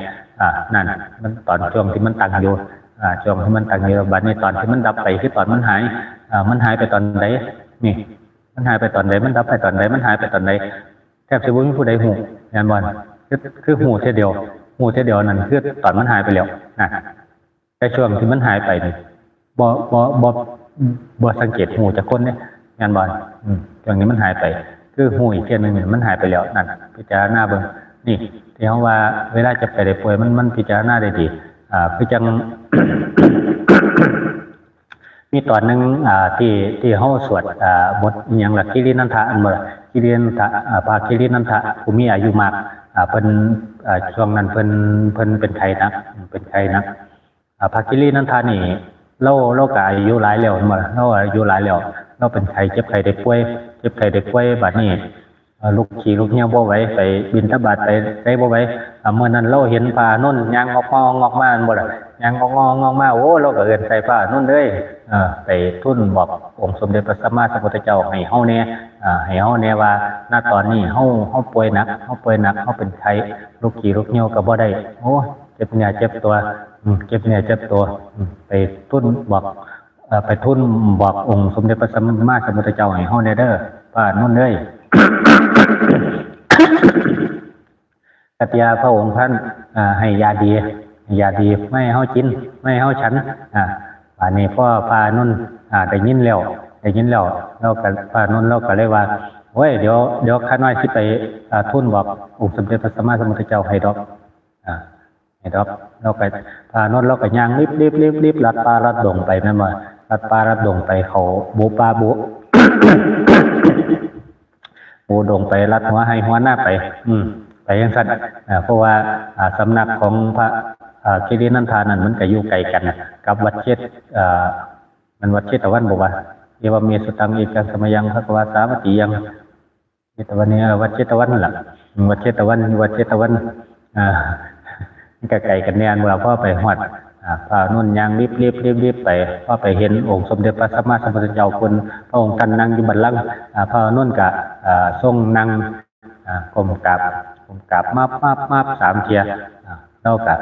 นั่นมันตอนช่วงที่มันตั้งอยู่ ช่วงที่มันตั้งอยู่บัดนี้ตอนที่มันดับไปคือตอนมันหายมันหายไปตอนไหนนี่มันหายไปตอนไหนมันดับไปตอนไหนมันหายไปตอนไหนแทบจะบ่มีผู้ใดฮู้แม่นบ่คือฮู้เท่ยเดียวนั่นคือตอนมันหายไปแล้วนะแต่ช่วงที่มันหายไปนี่บ่สังเกตฮู้จักคนเนี่ยแม่นบ่ช่วงนี้มันหายไปคือฮู้อีกเที่ยนึงมันหายไปแล้วนั่นพิจารณาเบิ่งนี่ที่เฮาว่าเวลาจะไปได้ป่วยมันพิจารณาได้ดีคือจัง มีตอนหนึ่งที่เฮาสวดบทอหยังล่ะคิรินันทะอันบ่ล่ะคิรินันทะพระคิรินันทะผู้มีอายุมากเพิ่นช่วงนั้นเพิ่นเป็นไข้หนักพระคิรินันทะนี่เราก็อายุหลายแล้วบ่ล่ะเราอายุหลายแล้วเราเป็นไข้เจ็บไข้ได้ป่วยบัดนี้ลุกขี่ลุกเหี่ยวบ่ไหวไปบิณฑบาตไปได้บ่ไหวเมื่อนั้นเราเห็นพระอานนท์ย่างงอกมาบ่ล่ะย่างงอกมาโอ้เราก็เอิ้นใส่พระอานนท์เลยไปทูลบอกองค์สมเด็จพระสัมมาสัมพุทธเจ้าให้เฮาแน่ว่าณตอนนี้เฮาป่วยหนักเฮาเป็นไข้ลุกขี่ลุกเหี่ยวก็บ่ได้โอ้เจ็บเนื้อเจ็บตัวไปทูลบอกองค์สมเด็จพระสัมมาสัมพุทธเจ้าให้เฮาแน่เด้อพระอานนท์เอ้ย กัตยาพระองค์ท่านให้ยาดีไม่ให้เฮากินไม่ให้เฮาฉันอันนี้พ่อพระอานนท์ได้ยินแล้วเราก็พระอานนท์เราก็เลยว่าโอ้ยเดี๋ยวข้าน้อยสิไปทูลบอกองค์สมเด็จพระสัมมาสัมพุทธเจ้าให้ดอกเราก็พระอานนท์เราก็ย่างรีบลัดป่าลัดดงไปแม่นบ่ลัดป่าลัดดงไปเขาบูป่าบู ปูดงไปรัดหัวให้หัวหน้าไปไปยังสั้นเพราะว่าสำนักของพระคิรินันทานั้นมันก็อยู่ไกลกันกับวัดเชตมันวัดเชตวันบอกว่าเยาวเมสุตังเอกสมยังพระกวาสาวัติยังเชตวันนี้วัดเชตวันนั่นแหละวัดเชตวันมันก็ไกลกันแน่นเวลาพ่อไปหอดพระนุ่นยางรีบไปพอไปเห็นองค์สมเด็จพระสัมมาสัมพุทธเจ้าคุณพระองค์ท่านนั่งอยู่บัลลังก์พระนุ่นก็ทรงนั่งก้มกราบมาบ3 เที่ยแล้วก็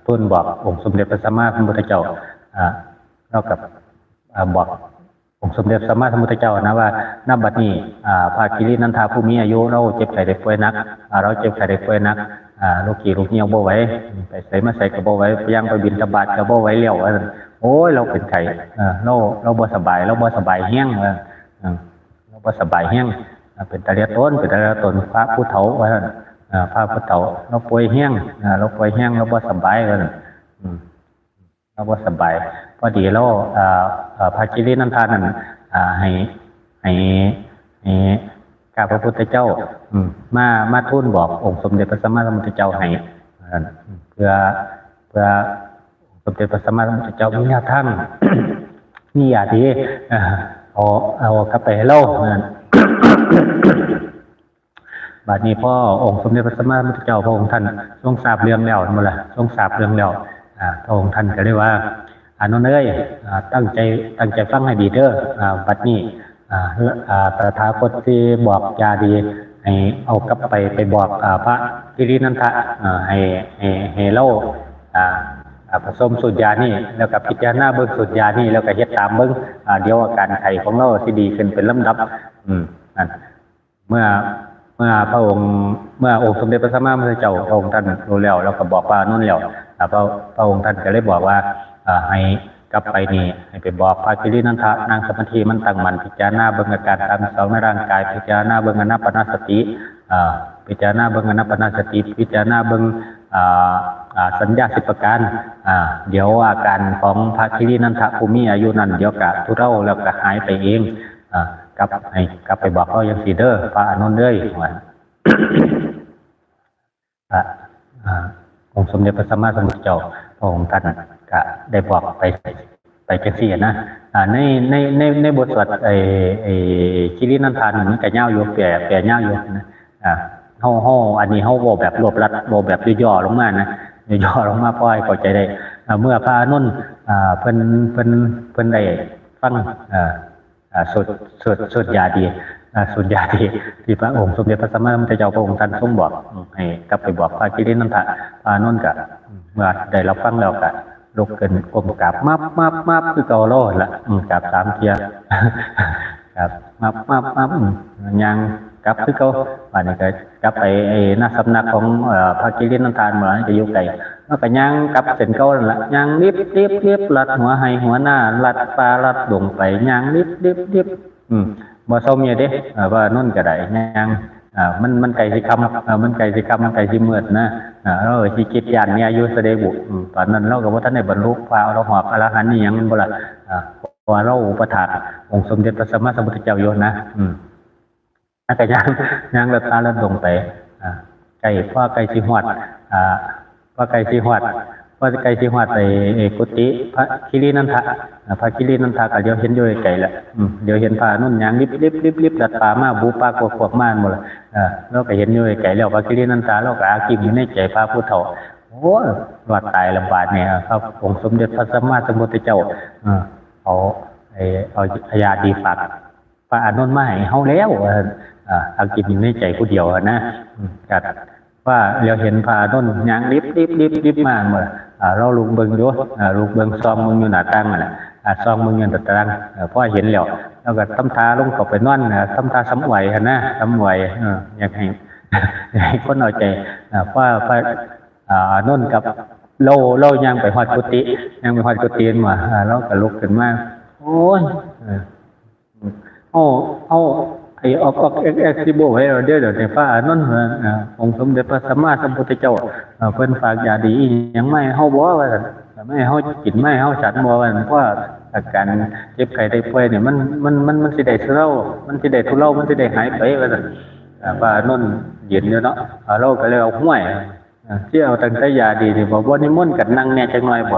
ทูลบอกองค์สมเด็จพระสัมมาสัมพุทธเจ้าแล้วก็บอกองค์สมเด็จพระสัมมาสัมพุทธเจ้านะว่าณบัดนี้พระคิรินันทาผู้มีอายุเราเจ็บไข้ได้ป่วยนักลูกขี่ลูกเหี่ยวบ่ไหวไปใส่มาใส่ก็บ่ไหวย่างไปบิณฑบาตก็บ่ไหวแล้วโอ้ยเราเป็นไข้เราบ่สบายแห้งเราบ่สบายแห้งเป็นตาเลียต้นพระผู้เฒ่าว่าพระผู้เฒ่าเราป่วยแห้งเราบ่สบายเราบ่สบายพอดีเราพระคิรินันทานั้นให้ข้าพระพุทธเจ้ามาทูลบอกองค์สมเด็จพระสัมมาสัมพุทธเจ้าให้เพื่อสมเด็จพระสัมมาสัมพุทธเจ้ามีแนวทางมีญาติเอากลับไปให้เราบัดนี้พ่อองค์สมเด็จพระสัมมาสัมพุทธเจ้าพระองค์ท่านทรงทราบเรื่องแล้วนั่นแหละพระองค์ท่านก็เลยว่าอานนท์เอ้ยตั้งใจฟังให้ดีเด้อบัดนี้ตถาคตที่บอกยาดีให้เอากลับไปบอกพระคิรินันทะให้เล่าผสมสูตรยานี่แล้วก็พิจารณาเบิ่งสูตรยานี่แล้วก็เฮ็ดตามเบิ่งเดี๋ยวอาการไข้ของเราสิดีขึ้นเป็นลำดับนั่นเมื่อองค์สมเด็จพระสัมมาสัมพุทธเจ้าพระองค์ท่านรู้แล้วก็บอกว่านั่นแล้วพระองค์ท่านก็เลยบอกว่าให้กลับไปนี่ให้ไปบอกพระคิรินันทะนั่งสมาธิมันตั้งมั่นพิจารณาเบิ่งอาการตามสองในร่างกายพิจารณาเบิ่งอานาปานสติพิจารณาเบิ่งอานาปานสติพิจารณาเบิ่งสัญญา10 ประการเดี๋ยวอาการของพระคิรินันทะผู้มีอายุนั้นเดี๋ยวก็ทุเลาแล้วก็หายไปเองกลับไปบอกเขาอย่างสีเด้อพระอานนท์เด้ยองค์สมเด็จพระสัมมาสัมพุทธเจ้าพระองค์ท่านก็ได้บอกไปจังซี่นะในบทสวดคิรินันทามันก็ยาวอยู่แปลยาวอยู่นะเฮาอันนี้เฮาบ่แบบรวบรัดบ่แบบย่อๆลงมานะย่อๆลงมาพอให้เข้าใจได้เมื่อพระอานนท์เพิ่นได้ฟังสุดยาดีที่พระองค์สมเด็จพระสัมมาสัมพุทธเจ้าพระองค์ท่านทรงบอกให้กลับไปบอกพระคิรินันทะพระอานนท์ก็เมื่อได้รับฟังแล้วก็ ลุกขึ้นก้มกราบมับคือเก่าโลดละกราบ3 เที่ยครับมับยังกลับคือเก่าบัดนี้ก็กลับไปหน้าสำนักของพระกิรินันทานมาจะอยู่ไกลแล้วก็ยังกลับเส้นเก่านั่นล่ะยังรีบลัดหัวให้หัวหน้าลัดปลาลัดดงไปยังรีบบ่ซ้อมเนี่ยเด้ว่านั่นก็ได้ยังมันไกลสิคำมันไกลสิมืดนะเราสิคิดย่านเนี่ยอยู่เสดบุตอนนั้นเราก็บ่ทันได้บรรลุพระเราหอบอรหันต์นี่หยังมันบ่ล่ะเพราะว่าเราอุปถากองค์สมเด็จพระสัมมาสัมพุทธเจ้าอยู่นะแล้วก็ยังลัดตาลัดดงไปไกลพ่อไกลสิฮอดพ่อไกลสิฮอดไปกุฏิพระคิรินันทะพระคิรินันทะก็เดี๋ยวเห็นอยู่ไกลละเดี๋ยวเห็นพระนุ่นยังรีบดัดป่ามาบูปากวกมาหมดละเราก็เห็นอยู่ไกลแล้วพระคิรินันทะเราก็อากิมอยู่ในใจพระพุทธเจ้าโอ้รอดตายลำบากเนี่ยครับองค์สมเด็จพระสัมมาสัมพุทธเจ้าเอาพยาดีฝากพระอานนท์มาให้เฮาแล้วอากิมอยู่ในใจผู้เดียวนะกัดว่าเราเห็นพาต้นยางรีบมาเมื่อเราลูกเบิงอยู่ลูกเบิงซองมึงอยู่หน้าตั้งน่ะซองมึงอยู่หน้าตั้งเพราะเห็นแล้วแล้วก็ทำทาลงกับไปนอนทำทาสำไหวนะสำไหวอยากให้คนเอาใจว่านุ่นกับโล่ยางไปหอดกุฏิมาเราก็ลุกขึ้นมาโอ้ยเอาออกซิโบให้เราเดี๋ยวในพระอานนท์องค์สมเด็จพระสัมมาสัมพุทธเจ้าเพิ่นฝากยาดียังไม่เฮาบ่ว่าไม่เฮากินไม่เฮาฉันบ่ว่าเพราะอาการเจ็บไข้ได้ป่วยเนี่ยมันสิได้ทุเลามันสิได้หายไปว่าซั่นพระอานนท์ยืนอยู่เนาะเราก็เลยเอาห้วยที่เอาตั้งแต่ยาดีนี่บ่นิมนต์กันนั่งเนี่ยจังหน่อยบ่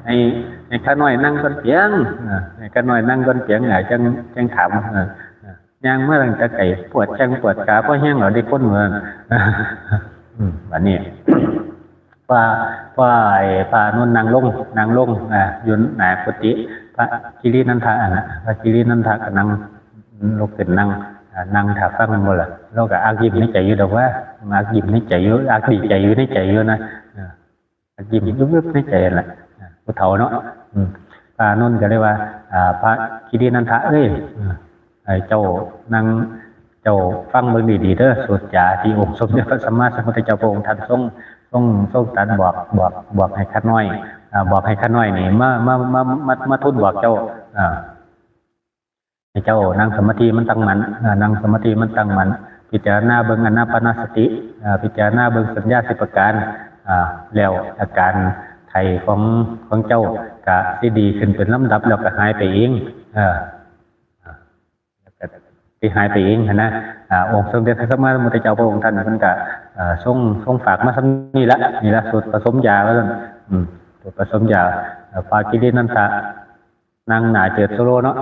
ให้ข้าน้อยนั่งก่อนเปียงให้ข้าน้อยนั่งก่อนเปียงจังถามย่างเมื่อหลังจากไก่ปวดจังปวดขาเพราะแห้งเราได้ก้นเมืองวันนี้ว่าพระนุ่นนางลงยืนหนากุฏิพระกิรินันทะพระกิรินันทะก็นั่งลุกขึ้นนั่งถาฟังมันบ่ล่ะเราก็อากิมในใจอยู่ดอกว่าอากิมในใจอยู่อาดีใจอยู่ในใจอยู่นะอากิมยุบในใจแหละผู้เฒ่าเนาะพระนุ่นก็เลยว่าพระกิรินันทะเอ้ยเจ้านั่งเจ้าฟังเบิ่งดีๆเด้อสุดจาที่องค์สมเด็จพระสัมมาสัมพุทธเจ้าพระองค์ท่านทรงตรัสบอกให้ข้าน้อยบอกให้ข้าน้อยนี่มาทูลบอกเจ้าให้เจ้านั่งสมาธิมันตั้งมั่นพิจารณาเบิ่งอานาปานสติพิจารณาเบิ่งสัญญา10 ประการแล้วอาการไข้ของเจ้าก็สิดีขึ้นเป็นลำดับแล้วก็หายไปเองที่หายไปเองนะองค์สมเด็จพระสัมมาสัมพุทธเจ้าพระองค์ท่านมันก็ทรงฝากมาซ้ำนี่ละสูตรผสมยาแล้วสูตรผสมยาปากิรินันทะนั่งหนาเจิดโซโลเนาะ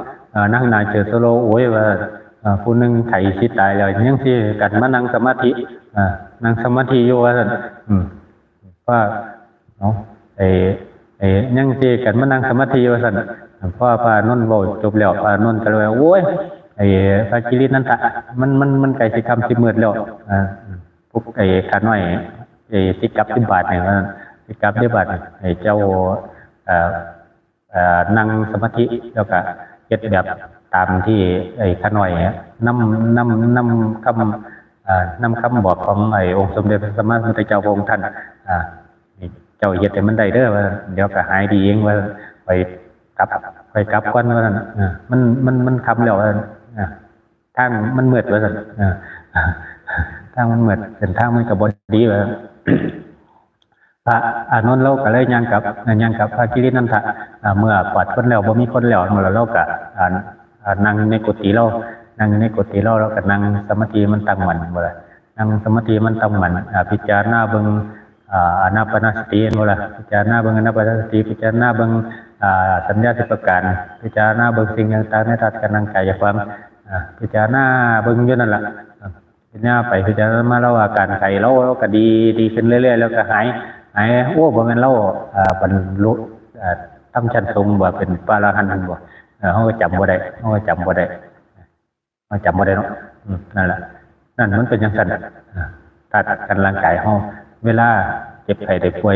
นั่งหนาเจิดโซโลโอ้ยว่าผู้นึงไถ่สิตายแล้วยังที่กันมานั่งสมาธิอยู่ว่าว่าเนาะยังที่กันมานั่งสมาธิว่าสั่นเพราะพระนนท์บอกจบแล้วพระนนท์ก็เลยโอ้ยพระกิรินันทะมันไก่สิคำสิมืดแล้วพวกขาน้อยสิกับ10 บาทเนี่ยสิกับ10 บาทเจ้านั่งสมาธิแล้วก็เฮ็ดแบบตามที่ขาน้อยนำคำบอกขององค์สมเด็จพระสัมมาสัมพุทธเจ้าพระองค์ท่านเจ้าเฮ็ดให้มันได้เด้อว่าเดี๋ยวก็หายดีเองว่าไปกลับก่อนว่ามันคำแล้วทางมันมืดว่าซั่นทางมันมืดเป็นทางมันก็บ่ดีว่าพระอานนท์เราก็เลยย่างกับพระกิรินันทะเมื่อปลอดคนแล้วบ่มีคนแล้วเมื่อเราก็นั่งในกุฏิเราแล้วก็นั่งสมาธิมันตั้งมั่นบ่ล่ะนั่งสมาธิมันตั้งมั่นพิจารณาเบิ่งอานาปานสติบ่ล่ะพิจารณาเบิ่งอานาปานสติพิจารณาเบิ่งสัญญา10 ประการพิจารณาเบิ่งสิ่งต่างๆในธาตุกำลังกายความพิจารณาเบิ่งอยู่นั่นล่ะพิจารณาไปพิจารณามาแล้วอาการไข้เราก็ดีขึ้นเรื่อยๆแล้วก็หายโอ้บ่แม่นเราบรรลุทำชั้นสูงบ่เป็นพระอรหันต์บ่เฮาก็จำบ่ได้เนาะนั่นแหละนั่นมันเป็นจังซั่นธาตุกำลังกายเฮาเวลาเ จ็บไข้ได้ป่วย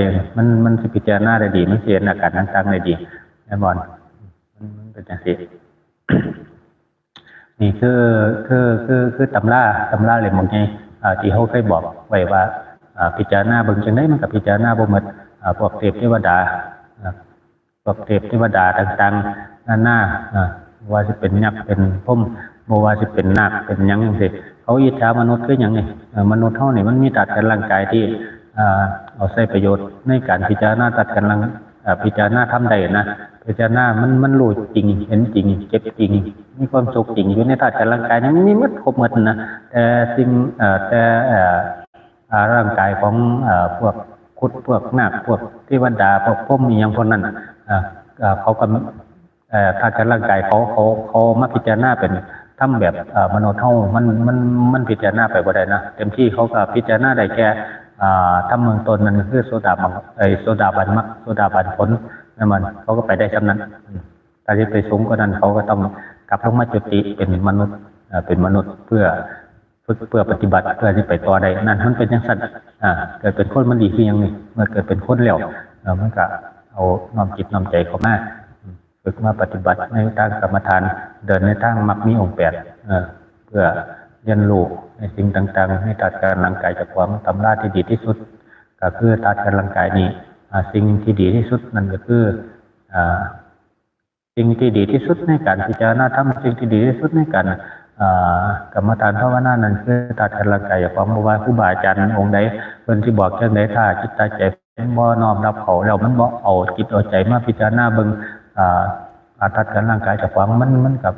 มันสิพิจารณาได้ดีมันสิเห็นอาการต่างๆได้ดีแน่นอนมันเป็นจังซี่ นี่คือตำราเล่มบางทีที่เขาเคยบอกไว้ว่าพิจารณาเบิ่งจังได๋มันก็พิจารณาบ่หมดพวกเทพเทวดาพวกเทพเทวดาต่างๆนานาว่าสิเป็นยักษ์เป็นพรหมบ่ว่าสิเป็นนาคเป็นหยังจังซี่เขาอิจฉามนุษย์คือหยังนี่มนุษย์เฮานี่มันมีธาตุกันร่างกายที่เอาใช้ประโยชน์ในการพิจารณาธาตุกันพิจารณาทำได้นะพิจารณามันรู้จริงเห็นจริงเจ็บจริงมีความสุขจริงอยู่ในธาตุกันร่างกายนี่มันมีหมดครบหมดนะแต่สิ่งร่างกายของพวกคุดพวกนาคพวกเทวดาพวกพรหมมีอย่างพวกนั้นเขาก็ธาตุกันร่างกายเขามาพิจารณาเป็นทำแบบมโนเท่ามันพิจารณาไปบ่ได้นะเต็มที่เขาก็พิจารณาได้แค่ทำเมืองตนนั้นคือโซดาบันโซดาบันมรรคโซดาบันผลนั่นมันเขาก็ไปได้จำนั้นแต่ที่ไปสูงกว่านั้นเขาก็ต้องกลับลงมาจุติเป็นมนุษย์เพื่อฝึกเพื่อปฏิบัติเพื่อที่ไปต่อได้นั่นมันเป็นอย่างสั้นเกิดเป็นคนมันดีคือยังนี่เมื่อเกิดเป็นคนแล้วมันก็เอาน้อมจิตน้อมใจเข้ามาฝึกมาปฏิบัติในทางกรรมฐานเดินในทางมรรคมีองค์8เพื่อเรียนรู้ในสิ่งต่างๆให้ตัดการร่างกายจากความตำราที่ดีที่สุดก็คือตัดการร่างกายนี้สิ่งที่ดีที่สุดนั่นก็คือสิ่งที่ดีที่สุดในการพิจารณาธรรมสิ่งที่ดีที่สุดในการกรรมฐานภาวนานั้นคือตัดการร่างกายจากความบ่ว่าครูบาอาจารย์องค์ใดเพิ่นสิบอกจังได๋ถ้าจิตใจบ่น้อมรับเขาแล้วมันบ่เอาจิตเอาใจมาพิจารณาเบิ่งตัดการร่างกายจากความมันก็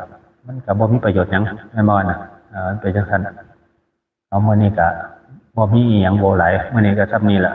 บ่มีประโยชน์หยังแม่นบ่น่ะมันเป็นจังซั่นเอามื้อนี้ก็บ่มีอีหยังบ่หลายมื้อนี้ก็ซ้ำนี้ล่ะ